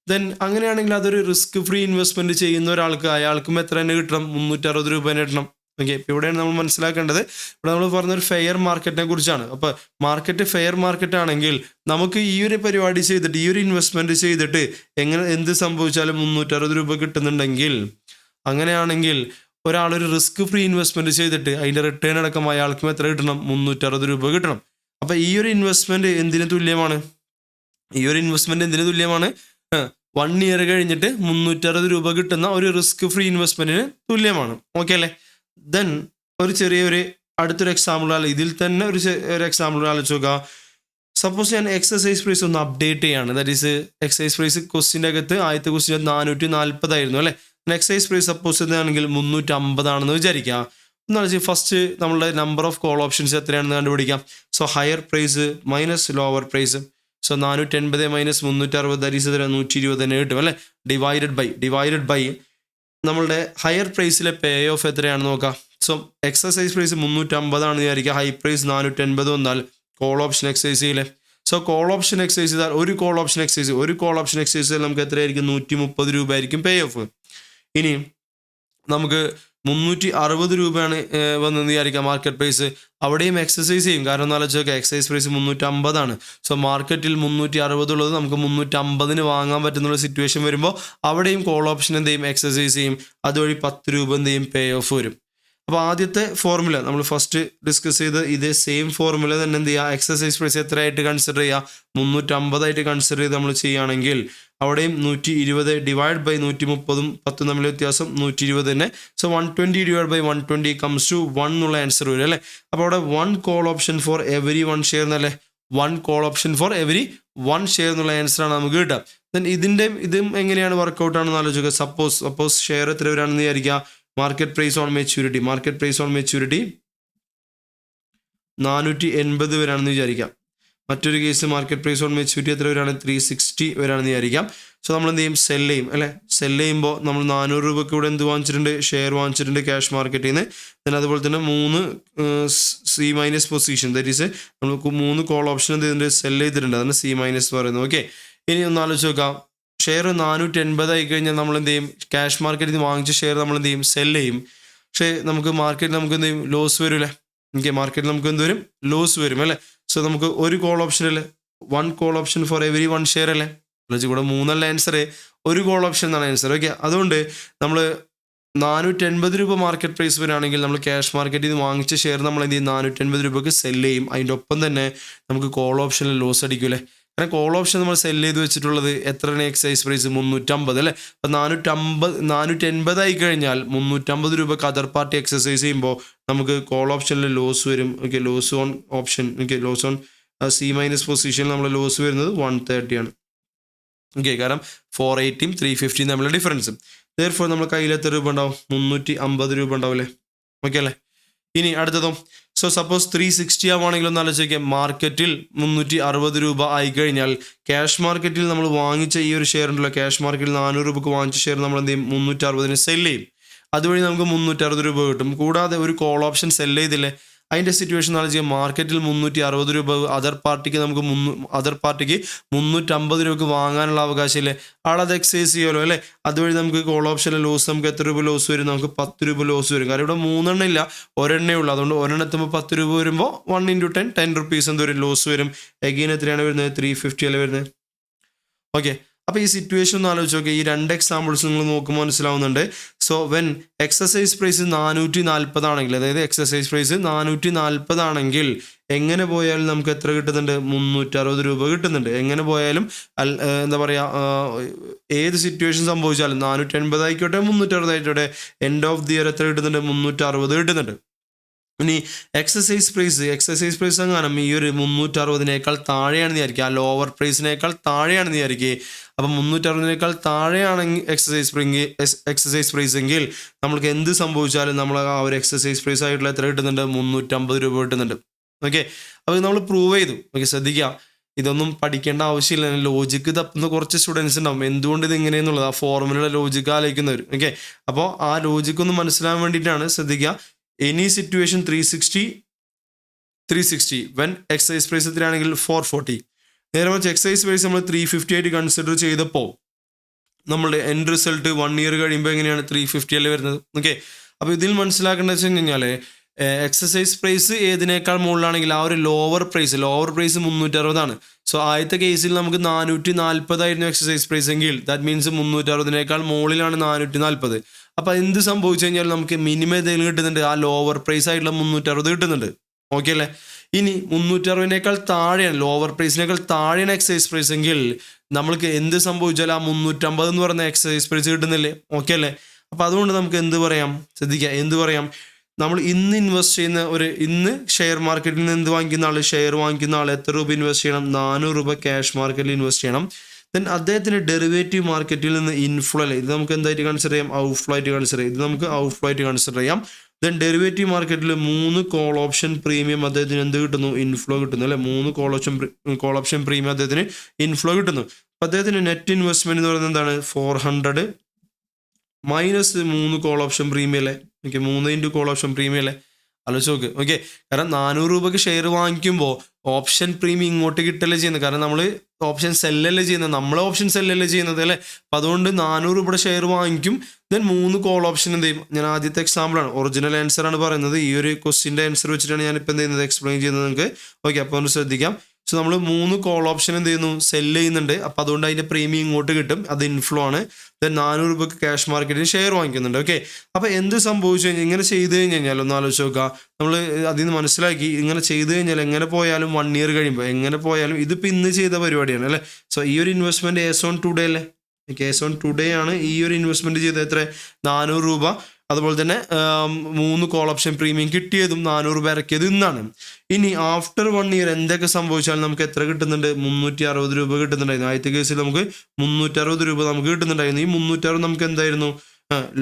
ദെൻ അങ്ങനെയാണെങ്കിൽ അതൊരു റിസ്ക് ഫ്രീ ഇൻവെസ്റ്റ്മെൻറ്റ് ചെയ്യുന്ന ഒരാൾക്ക് അയാൾക്കും എത്ര തന്നെ കിട്ടണം, 360 രൂപ തന്നെ കിട്ടണം. ഓക്കെ, ഇപ്പോൾ ഇവിടെയാണ് നമ്മൾ മനസ്സിലാക്കേണ്ടത്. ഇവിടെ നമ്മൾ പറഞ്ഞൊരു ഫെയർ മാർക്കറ്റിനെ കുറിച്ചാണ്. അപ്പോൾ മാർക്കറ്റ് ഫെയർ മാർക്കറ്റ് ആണെങ്കിൽ നമുക്ക് ഈ ഒരു പരിപാടി ചെയ്തിട്ട് ഈ ഒരു ഇൻവെസ്റ്റ്മെൻറ്റ് ചെയ്തിട്ട് എന്ത് സംഭവിച്ചാലും 360 രൂപ കിട്ടുന്നുണ്ടെങ്കിൽ, അങ്ങനെയാണെങ്കിൽ ഒരാളൊരു റിസ്ക് ഫ്രീ ഇൻവെസ്റ്റ്മെൻറ്റ് ചെയ്തിട്ട് അതിൻ്റെ റിട്ടേൺ അടക്കം അയാൾക്കും എത്ര കിട്ടണം, 360 രൂപ കിട്ടണം. അപ്പോൾ ഈ ഒരു ഇൻവെസ്റ്റ്മെൻറ്റ് എന്തിന് തുല്യമാണ്, ഈ ഒരു ഇൻവെസ്റ്റ്മെൻറ്റ് എന്തിനു തുല്യമാണ്? 1 ഇയർ കഴിഞ്ഞിട്ട് 360 രൂപ കിട്ടുന്ന ഒരു റിസ്ക് ഫ്രീ ഇൻവെസ്റ്റ്മെൻറ്റിന് തുല്യമാണ്. ഓക്കെ അല്ലേ? ദെൻ ഒരു അടുത്തൊരു എക്സാമ്പിൾ ഇതിൽ തന്നെ ഒരു എക്സാമ്പിൾ ആലോചിച്ച് നോക്കുക. സപ്പോസ് ഞാൻ എക്സസൈസ് പ്രൈസ് ഒന്ന് അപ്ഡേറ്റ് ചെയ്യാണ്. ദാറ്റ് ഈസ് എക്സസൈസ് പ്രൈസ് ക്വസ്റ്റിൻ്റെ അകത്ത് ആദ്യത്തെ ക്വസ്റ്റിന് 440 ആയിരുന്നു അല്ലേ? എക്സസൈസ് പ്രൈസ് സപ്പോസ് ഇതാണെങ്കിൽ 350 ആണെന്ന് വിചാരിക്കുക. എന്നാലും ഫസ്റ്റ് നമ്മളുടെ നമ്പർ ഓഫ് കോൾ ഓപ്ഷൻസ് എത്രയാണെന്ന് കണ്ടുപിടിക്കാം. So higher price minus lower price. So 480 minus 360 that is 120 തന്നെ കിട്ടും അല്ലേ? ഡിവൈഡഡ് ബൈ നമ്മളുടെ ഹയർ പ്രൈസിലെ പേ ഓഫ് എത്രയാണെന്ന് നോക്കാം. സോ എക്സസൈസ് പ്രൈസ് 350 ആണെന്ന് വിചാരിക്കുക. ഹൈ പ്രൈസ് 480 വന്നാൽ കോൾ ഓപ്ഷൻ എക്സസൈസ് ചെയ്യില്ലേ? സോ കോൾ ഓപ്ഷൻ എക്സസൈസ് ചെയ്താൽ ഒരു കോൾ ഓപ്ഷൻ എക്സസൈസ് ചെയ്താൽ നമുക്ക് എത്രയായിരിക്കും? 130 രൂപ ആയിരിക്കും പേ ഓഫ്. ഇനി നമുക്ക് 360 രൂപയാണ് വന്നെന്ന് വിചാരിക്കാം മാർക്കറ്റ് പ്രൈസ്. അവിടെയും എക്സസൈസ് ചെയ്യും. കാരണം എന്താ വെച്ചാൽ എക്സസൈസ് പ്രൈസ് 350 ആണ്. സോ മാർക്കറ്റിൽ 360 ഉള്ളത് നമുക്ക് 350 വാങ്ങാൻ പറ്റുന്ന സിറ്റുവേഷൻ വരുമ്പോൾ അവിടെയും കോൾ ഓപ്ഷൻ എന്ത് ചെയ്യും? എക്സസൈസ് ചെയ്യും. അതുവഴി 10 രൂപ എന്ത് ചെയ്യും? പേ ഓഫ് വരും. അപ്പോൾ ആദ്യത്തെ ഫോർമുല നമ്മൾ ഫസ്റ്റ് ഡിസ്കസ് ചെയ്ത് ഇതേ സെയിം ഫോർമുല തന്നെ എന്ത് ചെയ്യുക? എക്സസൈസ് പ്രൈസ് എത്രയായിട്ട് കൺസിഡർ ചെയ്യുക? 350 ആയിട്ട് കൺസിഡർ ചെയ്ത് നമ്മൾ ചെയ്യുകയാണെങ്കിൽ അവിടെയും 120 ഡിവൈഡ് ബൈ 130 10 തമ്മിൽ വ്യത്യാസം 120 തന്നെ. So 120 divide by 120 comes to 1 എന്നുള്ള ആൻസർ വരും അല്ലേ? അപ്പോൾ അവിടെ 1 call option for every 1 share എന്നല്ലേ? 1 call option for every 1 share എന്നുള്ള ആൻസറാണ് നമുക്ക് കിട്ടുക. ദെൻ ഇതും എങ്ങനെയാണ് വർക്കൗട്ട് ആണെന്ന് ആലോചിക്കുക. സപ്പോസ് ഷെയർ എത്ര വരാണെന്ന് വിചാരിക്കുക. മാർക്കറ്റ് പ്രൈസ് ഓൺ മെച്യൂരിറ്റി 480 വരാണെന്ന് വിചാരിക്കാം. മറ്റൊരു case market price on maturity എത്ര വരാണ്? 360 വരാണെന്ന് വിചാരിക്കാം. സോ നമ്മൾ എന്ത് ചെയ്യും? സെല് ചെയ്യും അല്ലേ? സെല് ചെയ്യുമ്പോൾ നമ്മൾ 400 രൂപയ്ക്ക് ഇവിടെ എന്ത് വാങ്ങിച്ചിട്ടുണ്ട്? ഷെയർ വാങ്ങിച്ചിട്ടുണ്ട് ക്യാഷ് മാർക്കറ്റിൽ നിന്ന്. then അതുപോലെ തന്നെ 3 C minus position that is നമുക്ക് 3 കോൾ ഓപ്ഷൻ എന്ത് ചെയ്തിട്ടുണ്ട്? സെല് ചെയ്തിട്ടുണ്ട്. അതാണ് സി മൈനസ് പറയുന്നത്. ഓക്കെ, ഇനി ഒന്ന് ആലോചിച്ച് നോക്കാം. ഷെയർ 480 ആയി കഴിഞ്ഞാൽ നമ്മൾ എന്ത് ചെയ്യും? ക്യാഷ് മാർക്കറ്റിൽ നിന്ന് വാങ്ങിച്ച ഷെയർ നമ്മൾ എന്ത് ചെയ്യും? സെല് ചെയ്യും. പക്ഷേ മാർക്കറ്റിൽ നമുക്ക് എന്ത് ചെയ്യും? ലോസ് വരും അല്ലേ? മാർക്കറ്റിൽ നമുക്ക് എന്ത് വരും? ലോസ് വരും അല്ലേ? സോ നമുക്ക് ഒരു കോൾ ഓപ്ഷൻ അല്ലേ? 1 call option for every 1 share അല്ലേ? ഇവിടെ 3 അല്ല ആൻസർ, ഒരു കോൾ ഓപ്ഷൻ എന്നാണ് ആൻസർ. ഓക്കെ, അതുകൊണ്ട് നമ്മൾ 480 രൂപ മാർക്കറ്റ് പ്രൈസ് വരികയാണെങ്കിൽ നമ്മൾ ക്യാഷ് മാർക്കറ്റിൽ നിന്ന് വാങ്ങിച്ച ഷെയർ നമ്മൾ എന്ത് ചെയ്യും? 480 രൂപയ്ക്ക് സെല് ചെയ്യും. അതിൻ്റെ ഒപ്പം തന്നെ നമുക്ക് കോൾ ഓപ്ഷനിൽ ലോസ് അടിക്കും അല്ലേ? കാരണം കോൾ ഓപ്ഷൻ നമ്മൾ സെല് ചെയ്ത് വെച്ചിട്ടുള്ളത് എത്രയാണ്? എക്സൈസ് പ്രൈസ് 350 അല്ലേ? അപ്പം 480 ആയി കഴിഞ്ഞാൽ 350 രൂപയ്ക്ക് അതർ പാർട്ടി എക്സസൈസ് ചെയ്യുമ്പോൾ നമുക്ക് കോൾ ഓപ്ഷനിൽ ലോസ് വരും. Okay, loss on option loss on C minus പൊസിഷനിൽ നമ്മൾ ലോസ് വരുന്നത് 130 ആണ്. ഓക്കെ, കാരണം 480 350 തമ്മിലുള്ള ഡിഫറൻസ്. therefore നമ്മൾ കയ്യിൽ എത്ര രൂപ ഉണ്ടാവും? 350 രൂപ ഉണ്ടാവും അല്ലേ? ഓക്കെ അല്ലേ? ഇനി അടുത്തതോ, സോ സപ്പോസ് 360 ആവുകയാണെങ്കിൽ ഒന്ന് ആലോചിക്കാം. മാർക്കറ്റിൽ 360 രൂപ ആയി കഴിഞ്ഞാൽ ക്യാഷ് മാർക്കറ്റിൽ നമ്മൾ വാങ്ങിച്ച ഈ ഒരു ഷെയർ ഉണ്ടല്ലോ, ക്യാഷ് മാർക്കറ്റിൽ 400 രൂപക്ക് വാങ്ങിച്ച ഷെയർ നമ്മൾ എന്ത് ചെയ്യും? 360 സെല് ചെയ്യും. അതുവഴി നമുക്ക് 360 രൂപ കിട്ടും. കൂടാതെ ഒരു കോൾ ഓപ്ഷൻ സെല് ചെയ്തില്ലേ? അതിൻ്റെ സിറ്റുവേഷൻ ആലോചിക്കുക. മാർക്കറ്റിൽ 360 രൂപ അതർ പാർട്ടിക്ക് 350 രൂപക്ക് വാങ്ങാനുള്ള അവകാശമില്ലേ? ആളത് എക്സൈസ് ചെയ്യുമല്ലോ അല്ലേ? അതുവഴി നമുക്ക് കോൾ ഓപ്ഷനിലെ ലോസ് നമുക്ക് എത്ര രൂപ ലോസ് വരും? നമുക്ക് 10 രൂപ ലോസ് വരും. കാരണം ഇവിടെ 3 എണ്ണം ഇല്ല, ഒരെണ്ണേ ഉള്ളൂ. അതുകൊണ്ട് ഒരെണ്ണം എത്തുമ്പോൾ 10 രൂപ വരുമ്പോൾ 1 × 10 rupees എന്ത് വരും? ലോസ് വരും. എഗെയിൻ എത്രയാണ് വരുന്നത്? 350 അല്ലേ വരുന്നത്? ഓക്കെ, അപ്പോൾ ഈ സിറ്റുവേഷൻ ഒന്ന് ആലോചിച്ച് നോക്കുക. ഈ 2 എക്സാമ്പിൾസ് നിങ്ങൾ നോക്കുമ്പോൾ മനസ്സിലാവുന്നുണ്ട്. സോ വെൻ എക്സസൈസ് പ്രൈസ് 440 ആണെങ്കിൽ, അതായത് എക്സസൈസ് പ്രൈസ് 440 ആണെങ്കിൽ എങ്ങനെ പോയാലും നമുക്ക് എത്ര കിട്ടുന്നുണ്ട്? 360 രൂപ കിട്ടുന്നുണ്ട്. എങ്ങനെ പോയാലും എന്താ പറയുക, ഏത് സിറ്റുവേഷൻ സംഭവിച്ചാലും 480 ആയിക്കോട്ടെ 360 ആയിക്കോട്ടെ, എൻഡ് ഓഫ് ദി ഇയർ എത്ര കിട്ടുന്നുണ്ട്? 360 കിട്ടുന്നുണ്ട്. ഇനി എക്സസൈസ് പ്രൈസ് എങ്ങാനും ഈ ഒരു 360-നേക്കാൾ താഴെയാണെന്ന് വിചാരിക്കുക, ആ ലോവർ പ്രൈസിനേക്കാൾ താഴെയാണെന്ന് വിചാരിക്കുക. അപ്പം 360-നേക്കാൾ താഴെയാണെങ്കിൽ എക്സസൈസ് പ്രൈസ് എങ്കിൽ നമ്മൾക്ക് എന്ത് സംഭവിച്ചാലും നമ്മൾ ആ ഒരു എക്സസൈസ് പ്രൈസ് ആയിട്ടുള്ള എത്ര കിട്ടുന്നുണ്ട്? 350 രൂപ കിട്ടുന്നുണ്ട്. ഓക്കെ, അപ്പോൾ നമ്മൾ പ്രൂവ് ചെയ്തു. ഓക്കെ, ശ്രദ്ധിക്കുക, ഇതൊന്നും പഠിക്കേണ്ട ആവശ്യമില്ല. ലോജിക്ക് തപ്പുന്ന കുറച്ച് സ്റ്റുഡൻസ് ഉണ്ടാവും. എന്തുകൊണ്ട് ഇത് ഇങ്ങനെയെന്നുള്ളത് ആ ഫോർമുലയുടെ ലോജിക്ക് ആലോചിക്കുന്നവർ. ഓക്കെ, അപ്പോൾ ആ ലോജിക്ക് ഒന്ന് മനസ്സിലാകാൻ വേണ്ടിയിട്ടാണ്. ശ്രദ്ധിക്കുക, any situation 360 when exercise price എത്രയാണെങ്കിൽ 440. നേരെ മറിച്ച് എക്സൈസ് പ്രൈസ് നമ്മൾ 350 ആയിട്ട് കൺസിഡർ ചെയ്തപ്പോൾ നമ്മളുടെ എൻഡ് റിസൾട്ട് 1 ഇയർ കഴിയുമ്പോൾ എങ്ങനെയാണ്? 350 അല്ലേ വരുന്നത്. ഓക്കെ, അപ്പോൾ ഇതിൽ മനസ്സിലാക്കേണ്ടത് വെച്ച് കഴിഞ്ഞാൽ എക്സസൈസ് പ്രൈസ് ഏതിനേക്കാൾ മുകളിലാണെങ്കിൽ ആ ഒരു ലോവർ പ്രൈസ് 360 ആണ്. സോ ആദ്യത്തെ കേസിൽ നമുക്ക് 440 ആയിരുന്നു എക്സസൈസ് പ്രൈസ് എങ്കിൽ ദാറ്റ് മീൻസ് 360-നേക്കാൾ മുകളിലാണ് 440. അപ്പോൾ എന്ത് സംഭവിച്ചു കഴിഞ്ഞാൽ നമുക്ക് മിനിമം എന്തെങ്കിലും കിട്ടുന്നുണ്ട്? ആ ലോവർ പ്രൈസ് ആയിട്ടുള്ള 360 കിട്ടുന്നുണ്ട്. ഓക്കെ അല്ലേ? ഇനി 360 താഴെയാണ്, ലോവർ പ്രൈസിനേക്കാൾ താഴെയാണ് എക്സൈസ് പ്രൈസ് എങ്കിൽ നമ്മൾക്ക് എന്ത് സംഭവിച്ചാലും ആ 350 എന്ന് പറയുന്ന എക്സൈസ് പ്രൈസ് കിട്ടുന്നില്ലേ? ഓക്കെ അല്ലേ? അപ്പോൾ അതുകൊണ്ട് നമുക്ക് എന്ത് പറയാം, ശ്രദ്ധിക്കുക, എന്ത് പറയാം, നമ്മൾ ഇന്ന് ഇൻവെസ്റ്റ് ചെയ്യുന്ന ഇന്ന് ഷെയർ മാർക്കറ്റിൽ നിന്ന് എന്ത് വാങ്ങിക്കുന്ന ആൾ, ഷെയർ വാങ്ങിക്കുന്ന ആൾ എത്ര രൂപ ഇൻവെസ്റ്റ് ചെയ്യണം? 400 രൂപ ക്യാഷ് മാർക്കറ്റിൽ ഇൻവെസ്റ്റ് ചെയ്യണം. ദെൻ അദ്ദേഹത്തിന് ഡെറിവേറ്റീവ് മാർക്കറ്റിൽ നിന്ന് ഇൻഫ്ലോ അല്ലേ, ഇത് നമുക്ക് എന്തായിട്ട് കൺസിഡർ ചെയ്യാം? ഔട്ട്ഫ്ലോ ആയിട്ട് കൺസിഡർ ചെയ്യാം. ഇത് നമുക്ക് ഔട്ട്ഫ്ലോ ആയിട്ട് കൺസിഡർ ചെയ്യാം. ദെൻ ഡെറിവേറ്റീവ് മാർക്കറ്റിൽ 3 കോൾ ഓപ്ഷൻ പ്രീമിയം അദ്ദേഹത്തിന് എന്ത് കിട്ടുന്നു? ഇൻഫ്ലോ കിട്ടുന്നു അല്ലേ? 3 കോൾ ഓപ്ഷൻ പ്രീമിയം അദ്ദേഹത്തിന് ഇൻഫ്ലോ കിട്ടുന്നു. അപ്പോൾ അദ്ദേഹത്തിന് നെറ്റ് ഇൻവെസ്റ്റ്മെന്റ് എന്ന് പറയുന്നത് എന്താണ്? 400 മൈനസ് 3 കോൾ ഓപ്ഷൻ പ്രീമിയം അല്ലേ? ഓക്കെ, 3 കോൾ ഓപ്ഷൻ പ്രീമിയം അല്ലേ? ആലോചിച്ച് നോക്ക്. ഓക്കെ, കാരണം 400 രൂപയ്ക്ക് ഷെയർ വാങ്ങിക്കുമ്പോൾ ഓപ്ഷൻ പ്രീമിയം ഇങ്ങോട്ട് കിട്ടല്ലേ ചെയ്യുന്നത്, കാരണം നമ്മൾ ഓപ്ഷൻ സെല്ലല്ലേ ചെയ്യുന്നത്, നമ്മൾ ഓപ്ഷൻ സെല്ലല്ലേ ചെയ്യുന്നത് അല്ലേ? അപ്പം അതുകൊണ്ട് 400 രൂപയുടെ ഷെയർ വാങ്ങിക്കും. ദെൻ 3 കോൾ ഓപ്ഷൻ എന്ത് ചെയ്യും? ഞാൻ ആദ്യത്തെ എക്സാമ്പിളാണ്, ഒറിജിനൽ ആൻസർ ആണ് പറയുന്നത്. ഈ ഒരു ക്വസ്റ്റിൻ്റെ ആൻസർ വെച്ചിട്ടാണ് ഞാനിപ്പോൾ എന്ത് ചെയ്യുന്നത്? എക്സ്പ്ലെയിൻ ചെയ്യുന്നത് നിങ്ങൾക്ക്. ഓക്കെ, അപ്പോൾ ഒന്ന് ശ്രദ്ധിക്കാം. സോ നമ്മൾ 3 കോൾ ഓപ്ഷൻ എന്ത് ചെയ്യുന്നു? സെല്ല് ചെയ്യുന്നുണ്ട്. അപ്പോൾ അതുകൊണ്ട് അതിൻ്റെ പ്രീമിയം ഇങ്ങോട്ട് കിട്ടും, അത് ഇൻഫ്ലോ ആണ്. ദെൻ 400 രൂപയ്ക്ക് ക്യാഷ് മാർക്കറ്റിൽ ഷെയർ വാങ്ങിക്കുന്നുണ്ട്. ഓക്കെ, അപ്പോൾ എന്ത് സംഭവിച്ചു കഴിഞ്ഞാൽ, ഇങ്ങനെ ചെയ്ത് കഴിഞ്ഞാൽ ഒന്ന് ആലോചിച്ച് നോക്കുക. നമ്മൾ അതിൽ നിന്ന് മനസ്സിലാക്കി, ഇങ്ങനെ ചെയ്ത് കഴിഞ്ഞാൽ എങ്ങനെ പോയാലും 1 ഇയർ കഴിയുമ്പോൾ എങ്ങനെ പോയാലും, ഇതിപ്പോൾ ഇന്ന് ചെയ്ത പരിപാടിയാണ് അല്ലേ? സോ ഈ ഒരു ഇൻവെസ്റ്റ്മെൻറ്റ് ഏസ് ഓൺ ടുഡേ അല്ലേ? കേസ് ഓൺ ടുഡേ ആണ് ഈ ഒരു ഇൻവെസ്റ്റ്മെൻറ്റ് ചെയ്തത്. എത്ര? 400 രൂപ. അതുപോലെ തന്നെ 3 കോൾ ഓപ്ഷൻ പ്രീമിയം കിട്ടിയതും 400 രൂപ ഇറക്കിയത് ഇന്നാണ്. ഇനി ആഫ്റ്റർ 1 ഇയർ എന്തൊക്കെ സംഭവിച്ചാലും നമുക്ക് എത്ര കിട്ടുന്നുണ്ട്? 360 രൂപ കിട്ടുന്നുണ്ടായിരുന്നു. ആദ്യത്തെ കേസിൽ നമുക്ക് 360 രൂപ നമുക്ക് കിട്ടുന്നുണ്ടായിരുന്നു. ഈ 360 നമുക്ക് എന്തായിരുന്നു?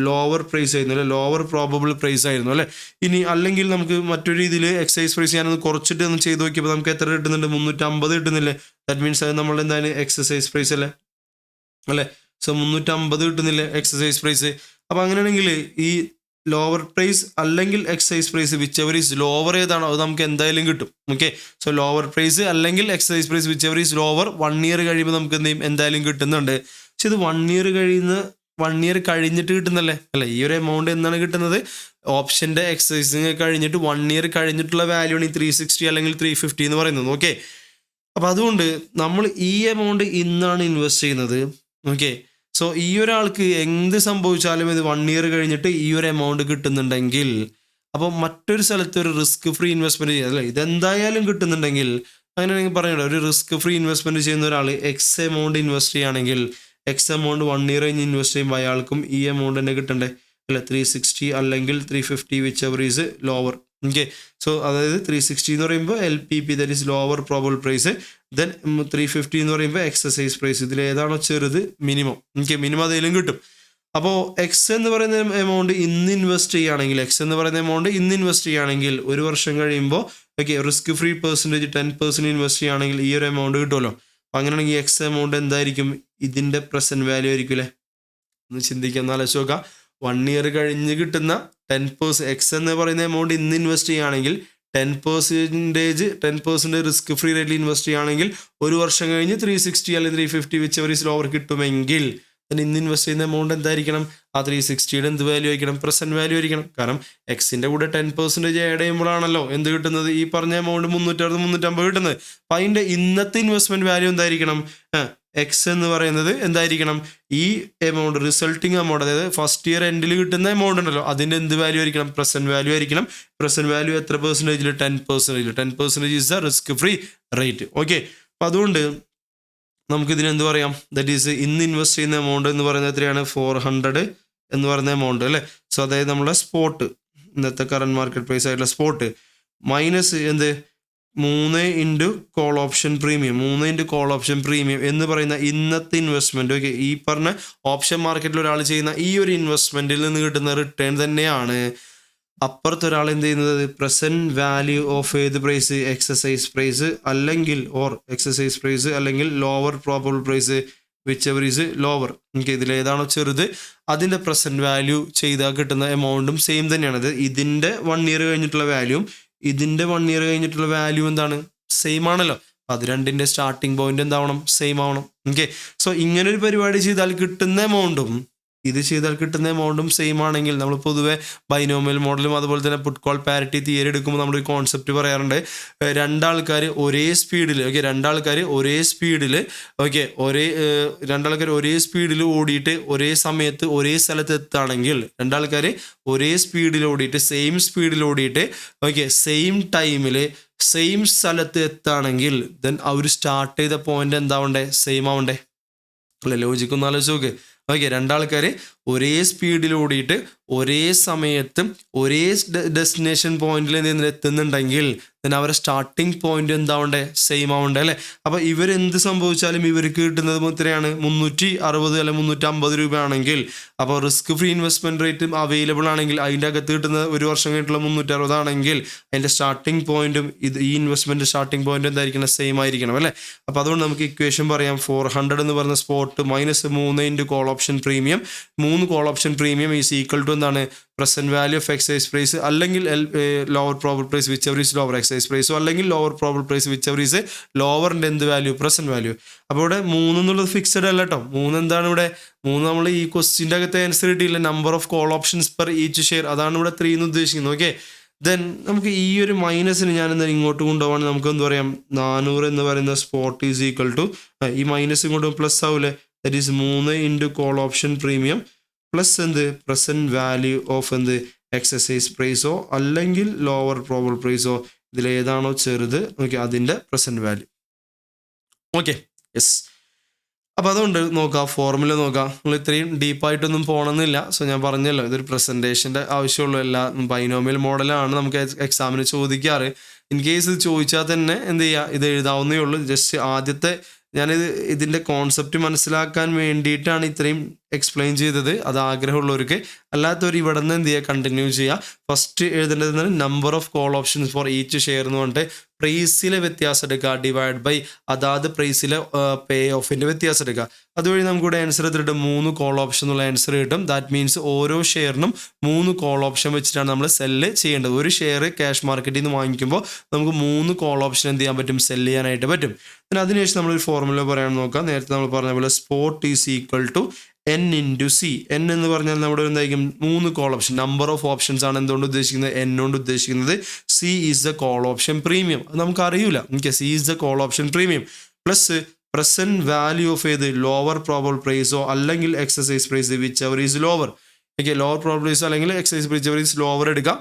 ലോവർ പ്രൈസ് ആയിരുന്നു അല്ലേ? ലോവർ പ്രോബബിൾ പ്രൈസ് ആയിരുന്നു അല്ലേ? ഇനി അല്ലെങ്കിൽ നമുക്ക് മറ്റൊരു രീതിയിൽ എക്സൈസ് പ്രൈസ് ഞാനൊന്ന് കുറച്ചിട്ട് ഒന്ന് ചെയ്ത് നോക്കിയപ്പോൾ നമുക്ക് എത്ര കിട്ടുന്നുണ്ട്? 350 കിട്ടുന്നില്ലേ? ദാറ്റ് മീൻസ് അത് നമ്മൾ എന്താണ്? എക്സസൈസ് പ്രൈസ് അല്ലേ? സോ 350 കിട്ടുന്നില്ലേ എക്സസൈസ് പ്രൈസ്? അപ്പോൾ അങ്ങനെയാണെങ്കിൽ ഈ ലോവർ പ്രൈസ് അല്ലെങ്കിൽ exercise price whichever is lower ഏതാണോ അത് നമുക്ക് എന്തായാലും കിട്ടും. ഓക്കെ, സോ ലോവർ പ്രൈസ് അല്ലെങ്കിൽ exercise price whichever is lower 1 year കഴിയുമ്പോൾ നമുക്ക് എന്ത് ചെയ്യും? എന്തായാലും കിട്ടുന്നുണ്ട്. പക്ഷെ ഇത് 1 ഇയർ കഴിഞ്ഞിട്ട് കിട്ടുന്നല്ലേ അല്ലേ? ഈ ഒരു എമൗണ്ട് എന്നാണ് കിട്ടുന്നത്? ഓപ്ഷൻ്റെ എക്സസൈസിങ് കഴിഞ്ഞിട്ട് 1 ഇയർ കഴിഞ്ഞിട്ടുള്ള വാല്യൂ ആണ് ഈ 360 അല്ലെങ്കിൽ 350 എന്ന് പറയുന്നത്. ഓക്കെ, അപ്പോൾ അതുകൊണ്ട് നമ്മൾ ഈ എമൗണ്ട് ഇന്നാണ് ഇൻവെസ്റ്റ് ചെയ്യുന്നത്. ഓക്കെ, സോ ഈ ഒരാൾക്ക് എന്ത് സംഭവിച്ചാലും ഇത് 1 ഇയർ കഴിഞ്ഞിട്ട് ഈ ഒരു എമൗണ്ട് കിട്ടുന്നുണ്ടെങ്കിൽ, അപ്പോൾ മറ്റൊരു സ്ഥലത്ത് ഒരു റിസ്ക് ഫ്രീ ഇൻവെസ്റ്റ്മെൻറ്റ് ചെയ്യുക അല്ലേ, ഇതെന്തായാലും കിട്ടുന്നുണ്ടെങ്കിൽ, അങ്ങനെയാണെങ്കിൽ പറഞ്ഞില്ല, ഒരു റിസ്ക് ഫ്രീ ഇൻവെസ്റ്റ്മെൻറ്റ് ചെയ്യുന്ന ഒരാൾ എക്സ് എമൗണ്ട് ഇൻവെസ്റ്റ് ചെയ്യുകയാണെങ്കിൽ എക്സ് എമൗണ്ട് 1 ഇയർ കഴിഞ്ഞ് ഇൻവെസ്റ്റ് ചെയ്യുമ്പോൾ അയാൾക്കും ഈ എമൗണ്ട് തന്നെ കിട്ടണ്ടേ അല്ലേ? 360 അല്ലെങ്കിൽ 350 whichever is lower. Okay, so അതായത് 360 എന്ന് പറയുമ്പോൾ LPP, that is lower probable price. Then 350 എന്ന് പറയുമ്പോൾ എക്സസൈസ് പ്രൈസ്. ഇതിൽ ഏതാണോ ചെറുത് മിനിമം, ഓക്കെ, മിനിമം അതിലും കിട്ടും. അപ്പോൾ എക്സ് എന്ന് പറയുന്ന എമൗണ്ട് ഇന്ന് ഇൻവെസ്റ്റ് ചെയ്യുകയാണെങ്കിൽ 1 വർഷം കഴിയുമ്പോൾ okay risk free percentage 10% invest ചെയ്യുകയാണെങ്കിൽ ഈ ഒരു എമൗണ്ട് കിട്ടുമല്ലോ. അപ്പോൾ അങ്ങനെയാണെങ്കിൽ എക്സ് എമൗണ്ട് എന്തായിരിക്കും? ഇതിൻ്റെ പ്രസൻറ്റ് വാല്യൂ ആയിരിക്കും അല്ലേ? ഒന്ന് ചിന്തിക്കാം, ഒന്ന് ആലോചിച്ച് നോക്കാം. 1 ഇയർ കഴിഞ്ഞ് കിട്ടുന്ന 10% എക്സ് എന്ന് പറയുന്ന എമൗണ്ട് ഇന്ന് ഇൻവെസ്റ്റ് ചെയ്യുകയാണെങ്കിൽ 10% റിസ്ക് ഫ്രീ റേറ്റിൽ ഇൻവെസ്റ്റ് ചെയ്യുകയാണെങ്കിൽ 1 വർഷം കഴിഞ്ഞ് 360 അല്ലെങ്കിൽ 350 വിച്ച് എവർ ഈസ് ലോവർ കിട്ടുമെങ്കിൽ ഇന്ന് ഇൻവെസ്റ്റ് ചെയ്യുന്ന എമൗണ്ട് എന്തായിരിക്കണം? ആ 360യുടെ എന്ത് വാല്യൂ ആയിരിക്കണം? പ്രസൻറ്റ് വാല്യൂ ആയിരിക്കണം. കാരണം എക്സിൻ്റെ കൂടെ 10% ആഡ് ചെയ്യുമ്പോഴാണല്ലോ എന്ത് കിട്ടുന്നത്? ഈ പറഞ്ഞ എമൗണ്ട് 360 350 കിട്ടുന്നത്. അപ്പം അതിൻ്റെ ഇന്നത്തെ ഇൻവെസ്റ്റ്മെൻറ്റ് വാല്യൂ എന്തായിരിക്കണം? എക്സ് എന്ന് പറയുന്നത് എന്തായിരിക്കണം? ഈ എമൗണ്ട് റിസൾട്ടിങ് എമൗണ്ട്, അതായത് ഫസ്റ്റ് ഇയർ എൻഡിൽ കിട്ടുന്ന എമൗണ്ട് ഉണ്ടല്ലോ, അതിൻ്റെ എന്ത് വാല്യൂ ആയിരിക്കണം? പ്രസൻറ്റ് വാല്യൂ ആയിരിക്കണം. പ്രസൻറ്റ് വാല്യൂ എത്ര പെർസെൻറ്റേജിൽ? 10%. 10% is the risk free rate. Okay, അപ്പം അതുകൊണ്ട് നമുക്കിതിന് എന്ത് പറയാം? ദറ്റ് ഈസ് ഇന്ന് ഇൻവെസ്റ്റ് ചെയ്യുന്ന എമൗണ്ട് എന്ന് പറയുന്നത് എത്രയാണ്? 400 എന്ന് പറയുന്ന എമൗണ്ട് അല്ലേ? സോ അതായത് നമ്മുടെ സ്പോട്ട്, ഇന്നത്തെ കറണ്ട് മാർക്കറ്റ് പ്രൈസ് ആയിട്ടുള്ള സ്പോട്ട് മൈനസ് എന്ത് 3 ഇൻറ്റു കോൾ ഓപ്ഷൻ പ്രീമിയം എന്ന് പറയുന്ന ഇന്നത്തെ ഇൻവെസ്റ്റ്മെൻറ്റ്. ഓക്കെ, ഈ പറഞ്ഞ ഓപ്ഷൻ മാർക്കറ്റിൽ ഒരാൾ ചെയ്യുന്ന ഈ ഒരു ഇൻവെസ്റ്റ്മെൻറ്റിൽ നിന്ന് കിട്ടുന്ന റിട്ടേൺ തന്നെയാണ് അപ്പുറത്ത് ഒരാൾ എന്ത് ചെയ്യുന്നത്? പ്രസൻറ്റ് വാല്യൂ ഓഫ് ഏത് പ്രൈസ്? എക്സസൈസ് പ്രൈസ് അല്ലെങ്കിൽ lower probable price whichever is lower. Okay, ഇതിലേതാണോ ചെറുത് അതിൻ്റെ പ്രസൻറ്റ് വാല്യൂ ചെയ്താൽ കിട്ടുന്ന എമൗണ്ടും സെയിം തന്നെയാണ്. അത് ഇതിൻ്റെ 1 ഇയർ കഴിഞ്ഞിട്ടുള്ള വാല്യൂവും ഇതിൻ്റെ 1 ഇയർ കഴിഞ്ഞിട്ടുള്ള വാല്യൂ എന്താണ്? സെയിം ആണല്ലോ. അത് രണ്ടിൻ്റെ സ്റ്റാർട്ടിംഗ് പോയിന്റ് എന്താവണം? സെയിം ആവണം. ഓക്കെ, സോ ഇങ്ങനൊരു പരിപാടി ചെയ്താൽ കിട്ടുന്ന എമൗണ്ടും ഇത് ചെയ്താൽ കിട്ടുന്ന എമൗണ്ടും സെയിം ആണെങ്കിൽ നമ്മൾ പൊതുവെ ബൈനോമിയൽ മോഡലും അതുപോലെ തന്നെ പുട്ട് കോൾ പാരിറ്റി തിയറി എടുക്കുമ്പോൾ നമ്മളൊരു കോൺസെപ്റ്റ് പറയാറുണ്ട്. രണ്ടാൾക്കാർ ഒരേ സ്പീഡിൽ ഓടിയിട്ട് ഒരേ സമയത്ത് ഒരേ സ്ഥലത്ത് എത്തുകയാണെങ്കിൽ, രണ്ടാൾക്കാർ ഒരേ സ്പീഡിൽ ഓടിയിട്ട് സെയിം സ്പീഡിൽ ഓടിയിട്ട് സെയിം ടൈമിൽ സെയിം സ്ഥലത്ത് എത്തുകയാണെങ്കിൽ ദെൻ അവർ സ്റ്റാർട്ട് ചെയ്ത പോയിന്റ് എന്താവണ്ടേ? സെയിം ആവണ്ടേ? അല്ലെ? ലോജിക്കൊന്ന് ആലോചിച്ച് നോക്ക്. രണ്ടാൾക്കാർ ഒരേ സ്പീഡിൽ ഓടിയിട്ട് ഒരേ സമയത്ത് ഒരേ ഡെസ്റ്റിനേഷൻ പോയിന്റിൽ എത്തുന്നുണ്ടെങ്കിൽ then അവരുടെ സ്റ്റാർട്ടിങ് പോയിന്റ് എന്താവണ്ടേ? സെയിം ആവണ്ടേ അല്ലേ? അപ്പോൾ ഇവരെന്ത് സംഭവിച്ചാലും ഇവർക്ക് കിട്ടുന്നത് എത്രയാണ്? 360 അല്ലെങ്കിൽ 350 രൂപയാണെങ്കിൽ, അപ്പോൾ risk free investment rate available ആണെങ്കിൽ അതിൻ്റെ അകത്ത് കിട്ടുന്നത് ഒരു വർഷം കഴിഞ്ഞിട്ടുള്ള 360 ആണെങ്കിൽ അതിൻ്റെ സ്റ്റാർട്ടിങ് പോയിന്റും ഈ ഇൻവെസ്റ്റ്മെന്റ് സ്റ്റാർട്ടിങ് പോയിന്റ് എന്തായിരിക്കണം? സെയിം ആയിരിക്കണം അല്ലേ? അപ്പോൾ അതുകൊണ്ട് നമുക്ക് ഇക്വേഷൻ പറയാം. 400 എന്ന് പറഞ്ഞ spot minus 3 into call option premium. 3 call option premium is equal to എന്താണ്? Present value of exercise price അല്ലെങ്കിൽ lower probable price whichever is lower exercise പ്രൈസോ അല്ലെങ്കിൽ lower probable price whichever is ലോവറിൻ്റെ എന്ത് വാല്യൂ? Present value. അപ്പോൾ ഇവിടെ 3 എന്നുള്ളത് ഫിക്സഡ് അല്ല കേട്ടോ. 3 എന്താണ് ഇവിടെ? 3 നമ്മൾ ഈ ക്വസ്റ്റ്യൻ്റെ അകത്ത് ആൻസർ കിട്ടിയില്ല. Number of call options per each share, അതാണ് ഇവിടെ 3 എന്ന് ഉദ്ദേശിക്കുന്നത്. ഓക്കെ, ദെൻ നമുക്ക് ഈ ഒരു മൈനസിന് ഞാൻ എന്താ ഇങ്ങോട്ട് കൊണ്ടുപോകാൻ നമുക്ക് എന്ത് പറയാം? 400 എന്ന് പറയുന്ന സ്പോട്ട് ഈസ് ഈക്വൽ ടു ഈ മൈനസ് ഇങ്ങോട്ട് പ്ലസ് ആവൂലേ? That is 3 into call option premium plus എന്ത്? പ്രസന്റ് വാല്യൂ ഓഫ് എന്ത്? എക്സസൈസ് പ്രൈസോ അല്ലെങ്കിൽ ലോവർ പ്രോബിൾ പ്രൈസോ, ഇതിലേതാണോ ചെറുത് അതിൻ്റെ പ്രസന്റ് വാല്യൂ. Okay, yes. അപ്പോൾ അതുകൊണ്ട് നോക്കാം, ഫോർമുല നോക്കാം. നമ്മൾ ഇത്രയും ഡീപ്പായിട്ടൊന്നും പോകണമെന്നില്ല. സോ ഞാൻ പറഞ്ഞല്ലോ, ഇതൊരു പ്രസൻറ്റേഷൻ്റെ ആവശ്യമുള്ളൂ. എല്ലാ ബൈനോമിയൽ മോഡലാണ് നമുക്ക് എക്സാമിന് ചോദിക്കാറ്. ഇൻ കേസ് ഇത് ചോദിച്ചാൽ തന്നെ എന്ത് ചെയ്യുക? ഇത് എഴുതാവുന്നേ ഉള്ളൂ. ജസ്റ്റ് ആദ്യത്തെ ഇതിൻ്റെ കോൺസെപ്റ്റ് മനസ്സിലാക്കാൻ വേണ്ടിയിട്ടാണ് ഇത്രയും എക്സ്പ്ലെയിൻ ചെയ്തത്. അത് ആഗ്രഹമുള്ളവർക്ക്. അല്ലാത്തവർ ഇവിടെ നിന്ന് എന്ത് ചെയ്യുക? കണ്ടിന്യൂ ചെയ്യുക. ഫസ്റ്റ് എഴുതേണ്ടത് number of call options for each share എന്ന് പറഞ്ഞിട്ട് പ്രൈസിലെ വ്യത്യാസം എടുക്കുക ഡിവൈഡ് ബൈ അതാത് പ്രൈസിലെ പേ ഓഫിൻ്റെ വ്യത്യാസം എടുക്കുക. അതുവഴി നമുക്കിവിടെ ആൻസർ എടുത്തിട്ട് 3 കോൾ ഓപ്ഷൻ എന്നുള്ള ആൻസർ കിട്ടും. ദാറ്റ് മീൻസ് ഓരോ ഷെയറിനും 3 കോൾ ഓപ്ഷൻ വെച്ചിട്ടാണ് നമ്മൾ സെല്ല് ചെയ്യേണ്ടത്. ഒരു ഷെയർ ക്യാഷ് മാർക്കറ്റിൽ നിന്ന് വാങ്ങിക്കുമ്പോൾ നമുക്ക് 3 കോൾ ഓപ്ഷൻ എന്ത് ചെയ്യാൻ പറ്റും? സെല്ല് ചെയ്യാനായിട്ട് പറ്റും. പിന്നെ അതിനുശേഷം നമ്മളൊരു ഫോർമുല പറയാൻ നോക്കാം. നേരത്തെ നമ്മൾ പറഞ്ഞ പോലെ spot is equal to n into C. n എന്ന് പറഞ്ഞാൽ നമ്മുടെ എന്തായിരിക്കും? 3 call option. Number of options ആണ് എന്തുകൊണ്ട് ഉദ്ദേശിക്കുന്നത്? n കൊണ്ട് ഉദ്ദേശിക്കുന്നത്. C is the call option premium. അത് നമുക്ക് അറിയില്ല. C is the call option premium plus present value of ഏത്? ലോവർ പ്രോബിൾ പ്രൈസോ അല്ലെങ്കിൽ exercise price whichever is lower. Lower probable പ്രൈസോ അല്ലെങ്കിൽ exercise price ever is lower എടുക്കാം.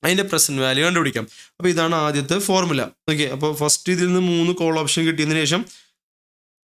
അതിൻ്റെ പ്രസന്റ് വാല്യൂ കണ്ടുപിടിക്കാം. അപ്പോൾ ഇതാണ് ആദ്യത്തെ ഫോർമുല. അപ്പോൾ ഫസ്റ്റ് ഇതിൽ നിന്ന് 3 കോൾ ഓപ്ഷൻ കിട്ടിയതിന് ശേഷം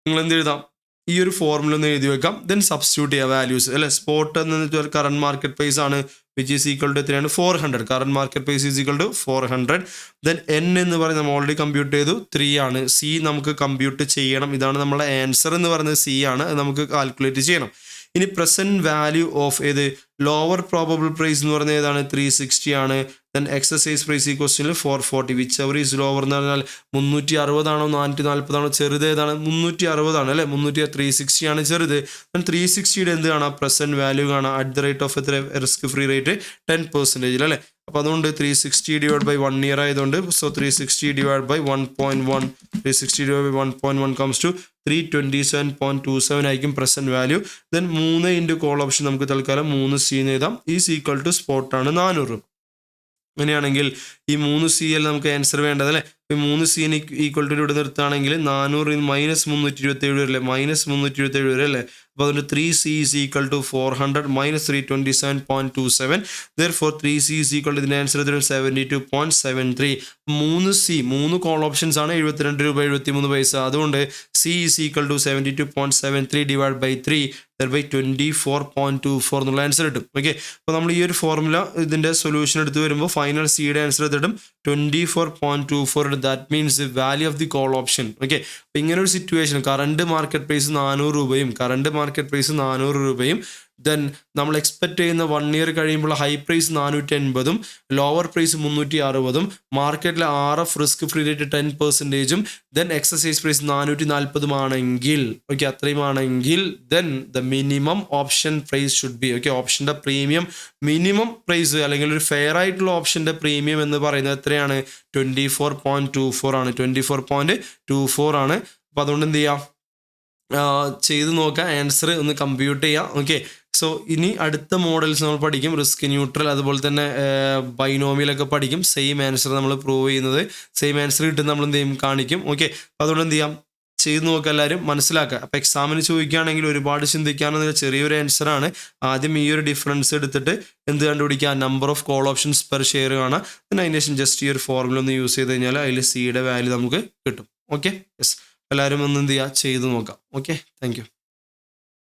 നിങ്ങൾ എന്ത് എഴുതാം? ഈ ഒരു ഫോർമുല ഒന്ന് എഴുതി വെക്കാം. ദെൻ സബ്സ്റ്റിറ്റ്യൂട്ട് ചെയ്യുക വാല്യൂസ് അല്ലെ? സ്പോട്ട് എന്ന് വെച്ചാൽ കറണ്ട് മാർക്കറ്റ് പ്രൈസ് ആണ്, വിച്ച് ഈസ് ഈക്വൽ ടു എത്രയാണ്? 400. Current market price is equal to 400. Then n എന്ന് പറയുന്നത് നമ്മൾ ഓൾറെഡി കമ്പ്യൂട്ട് ചെയ്തു, 3 ആണ്. സി നമുക്ക് കമ്പ്യൂട്ട് ചെയ്യണം. ഇതാണ് നമ്മളെ ആൻസർ എന്ന് പറയുന്നത്. സി ആണ്, നമുക്ക് കാൽക്കുലേറ്റ് ചെയ്യണം. ഇനി പ്രസന്റ് വാല്യൂ ഓഫ് ഏത്? ലോവർ പ്രോബബിൾ പ്രൈസ് എന്ന് പറയുന്നത് ഏതാണ്? 360 ആണ്. ദെൻ എക്സസൈസ് പ്രൈസ് ഈ ക്വസ്റ്റ്യനിൽ 440 വിച്ച് എവർ ഈസ് ലോവർ എന്ന് പറഞ്ഞാൽ 360 ആണോ 440 ആണോ? ചെറുത് ഏതാണ്? 360 ആണ് അല്ലേ? 360 ആണ് ചെറുത്. ദെൻ 360യുടെ എന്ത് കാണാം? പ്രസന്റ് വാല്യൂ കാണാം. അറ്റ് ദ റേറ്റ് ഓഫ് എത്ര? റിസ്ക് ഫ്രീ റേറ്റ് 10% അല്ലേ? അപ്പോൾ അതുകൊണ്ട് 360 ഡിവൈഡ് ബൈ 1 ഇയർ ആയതുകൊണ്ട് so 360 divide by 1.1 360 divide by 1.1 comes to 327.27 ആയിരിക്കും present value. Then 3 into call option നമുക്ക് തൽക്കാലം 3 സി എന്ന് എഴുതാം. ഈസ് ഈക്വൽ ടു സ്പോട്ടാണ് 400. അങ്ങനെയാണെങ്കിൽ ഈ 3 സി അല്ല നമുക്ക് ആൻസർ വേണ്ടത് അല്ലേ? ഇപ്പോൾ 3 സിന് ഈക്വൽ ടു ഇവിടെ നിർത്തുകയാണെങ്കിൽ 400 മൈനസ് 327 വരില്ലേ? മൈനസ് 327 വരെ അല്ലേ? അപ്പോൾ അതുകൊണ്ട് 3C is equal to 400 minus 327.27. Therefore 3C is equal to ഇതിൻ്റെ ആൻസർ 72.73. 3C 3 കോൾ ഓപ്ഷൻസ് ആണ്, 72 രൂപ 73 പൈസ. അതുകൊണ്ട് C is equal to 72.73 divide by 3 by 24.24 എന്നുള്ള ആൻസർ കിട്ടും. ഓക്കെ, അപ്പോൾ നമ്മൾ ഈ ഒരു ഫോർമുല ഇതിൻ്റെ സൊല്യൂഷൻ എടുത്ത് വരുമ്പോൾ ഫൈനൽ സിയുടെ ആൻസർ എടുത്തിട്ടും 24.24. That means value of the call option. Okay, അപ്പോൾ ഇങ്ങനെ ഒരു സിറ്റുവേഷൻ കറണ്ട് മാർക്കറ്റ് പ്രൈസ് 400 രൂപയും ദെൻ നമ്മൾ എക്സ്പെക്ട് ചെയ്യുന്ന 1 ഇയർ കഴിയുമ്പോൾ ഹൈ പ്രൈസ് 480 ലോവർ പ്രൈസ് 360 മാർക്കറ്റിലെ RF risk free rate 10% then exercise price 440 ആണെങ്കിൽ ഓക്കെ, അത്രയും ആണെങ്കിൽ then the minimum option price should be okay. ഓപ്ഷൻ്റെ പ്രീമിയം മിനിമം പ്രൈസ് അല്ലെങ്കിൽ ഒരു ഫെയർ ആയിട്ടുള്ള ഓപ്ഷൻ്റെ പ്രീമിയം എന്ന് പറയുന്നത് എത്രയാണ്? 24.24 ആണ്. 24.24 ആണ്. അപ്പോൾ അതുകൊണ്ട് എന്ത് ചെയ്യാം? ചെയ്ത് നോക്കാം, ആൻസർ ഒന്ന് കമ്പ്യൂട്ട് ചെയ്യാം. ഓക്കെ, സോ ഇനി അടുത്ത മോഡൽസ് നമ്മൾ പഠിക്കും, റിസ്ക് ന്യൂട്രൽ, അതുപോലെ തന്നെ ബൈനോമിയലൊക്കെ പഠിക്കും. സെയിം ആൻസർ നമ്മൾ പ്രൂവ് ചെയ്യുന്നത്, സെയിം ആൻസർ കിട്ടുന്ന നമ്മൾ എന്ത് ചെയ്യും, കാണിക്കും. ഓക്കെ, അപ്പോൾ അതുകൊണ്ട് എന്ത് ചെയ്യാം, ചെയ്ത് നോക്കുക, എല്ലാവരും മനസ്സിലാക്കുക. അപ്പോൾ എക്സാമിന് ചോദിക്കുകയാണെങ്കിൽ ഒരുപാട് ചിന്തിക്കാനൊന്നും, ചെറിയൊരു ആൻസറാണ്. ആദ്യം ഈ ഒരു ഡിഫറൻസ് എടുത്തിട്ട് എന്ത് കണ്ടുപിടിക്കുക, number of call options per share കാണാം. പിന്നെ അതിന് ശേഷം ജസ്റ്റ് ഈ ഒരു ഫോർമുല ഒന്ന് യൂസ് ചെയ്ത് കഴിഞ്ഞാൽ അതിൽ സിയുടെ വാല്യൂ നമുക്ക് കിട്ടും. ഓക്കെ, യെസ്, എല്ലാവരും ഒന്ന് എന്ത് ചെയ്യുക, ചെയ്ത് നോക്കാം. Okay, thank you.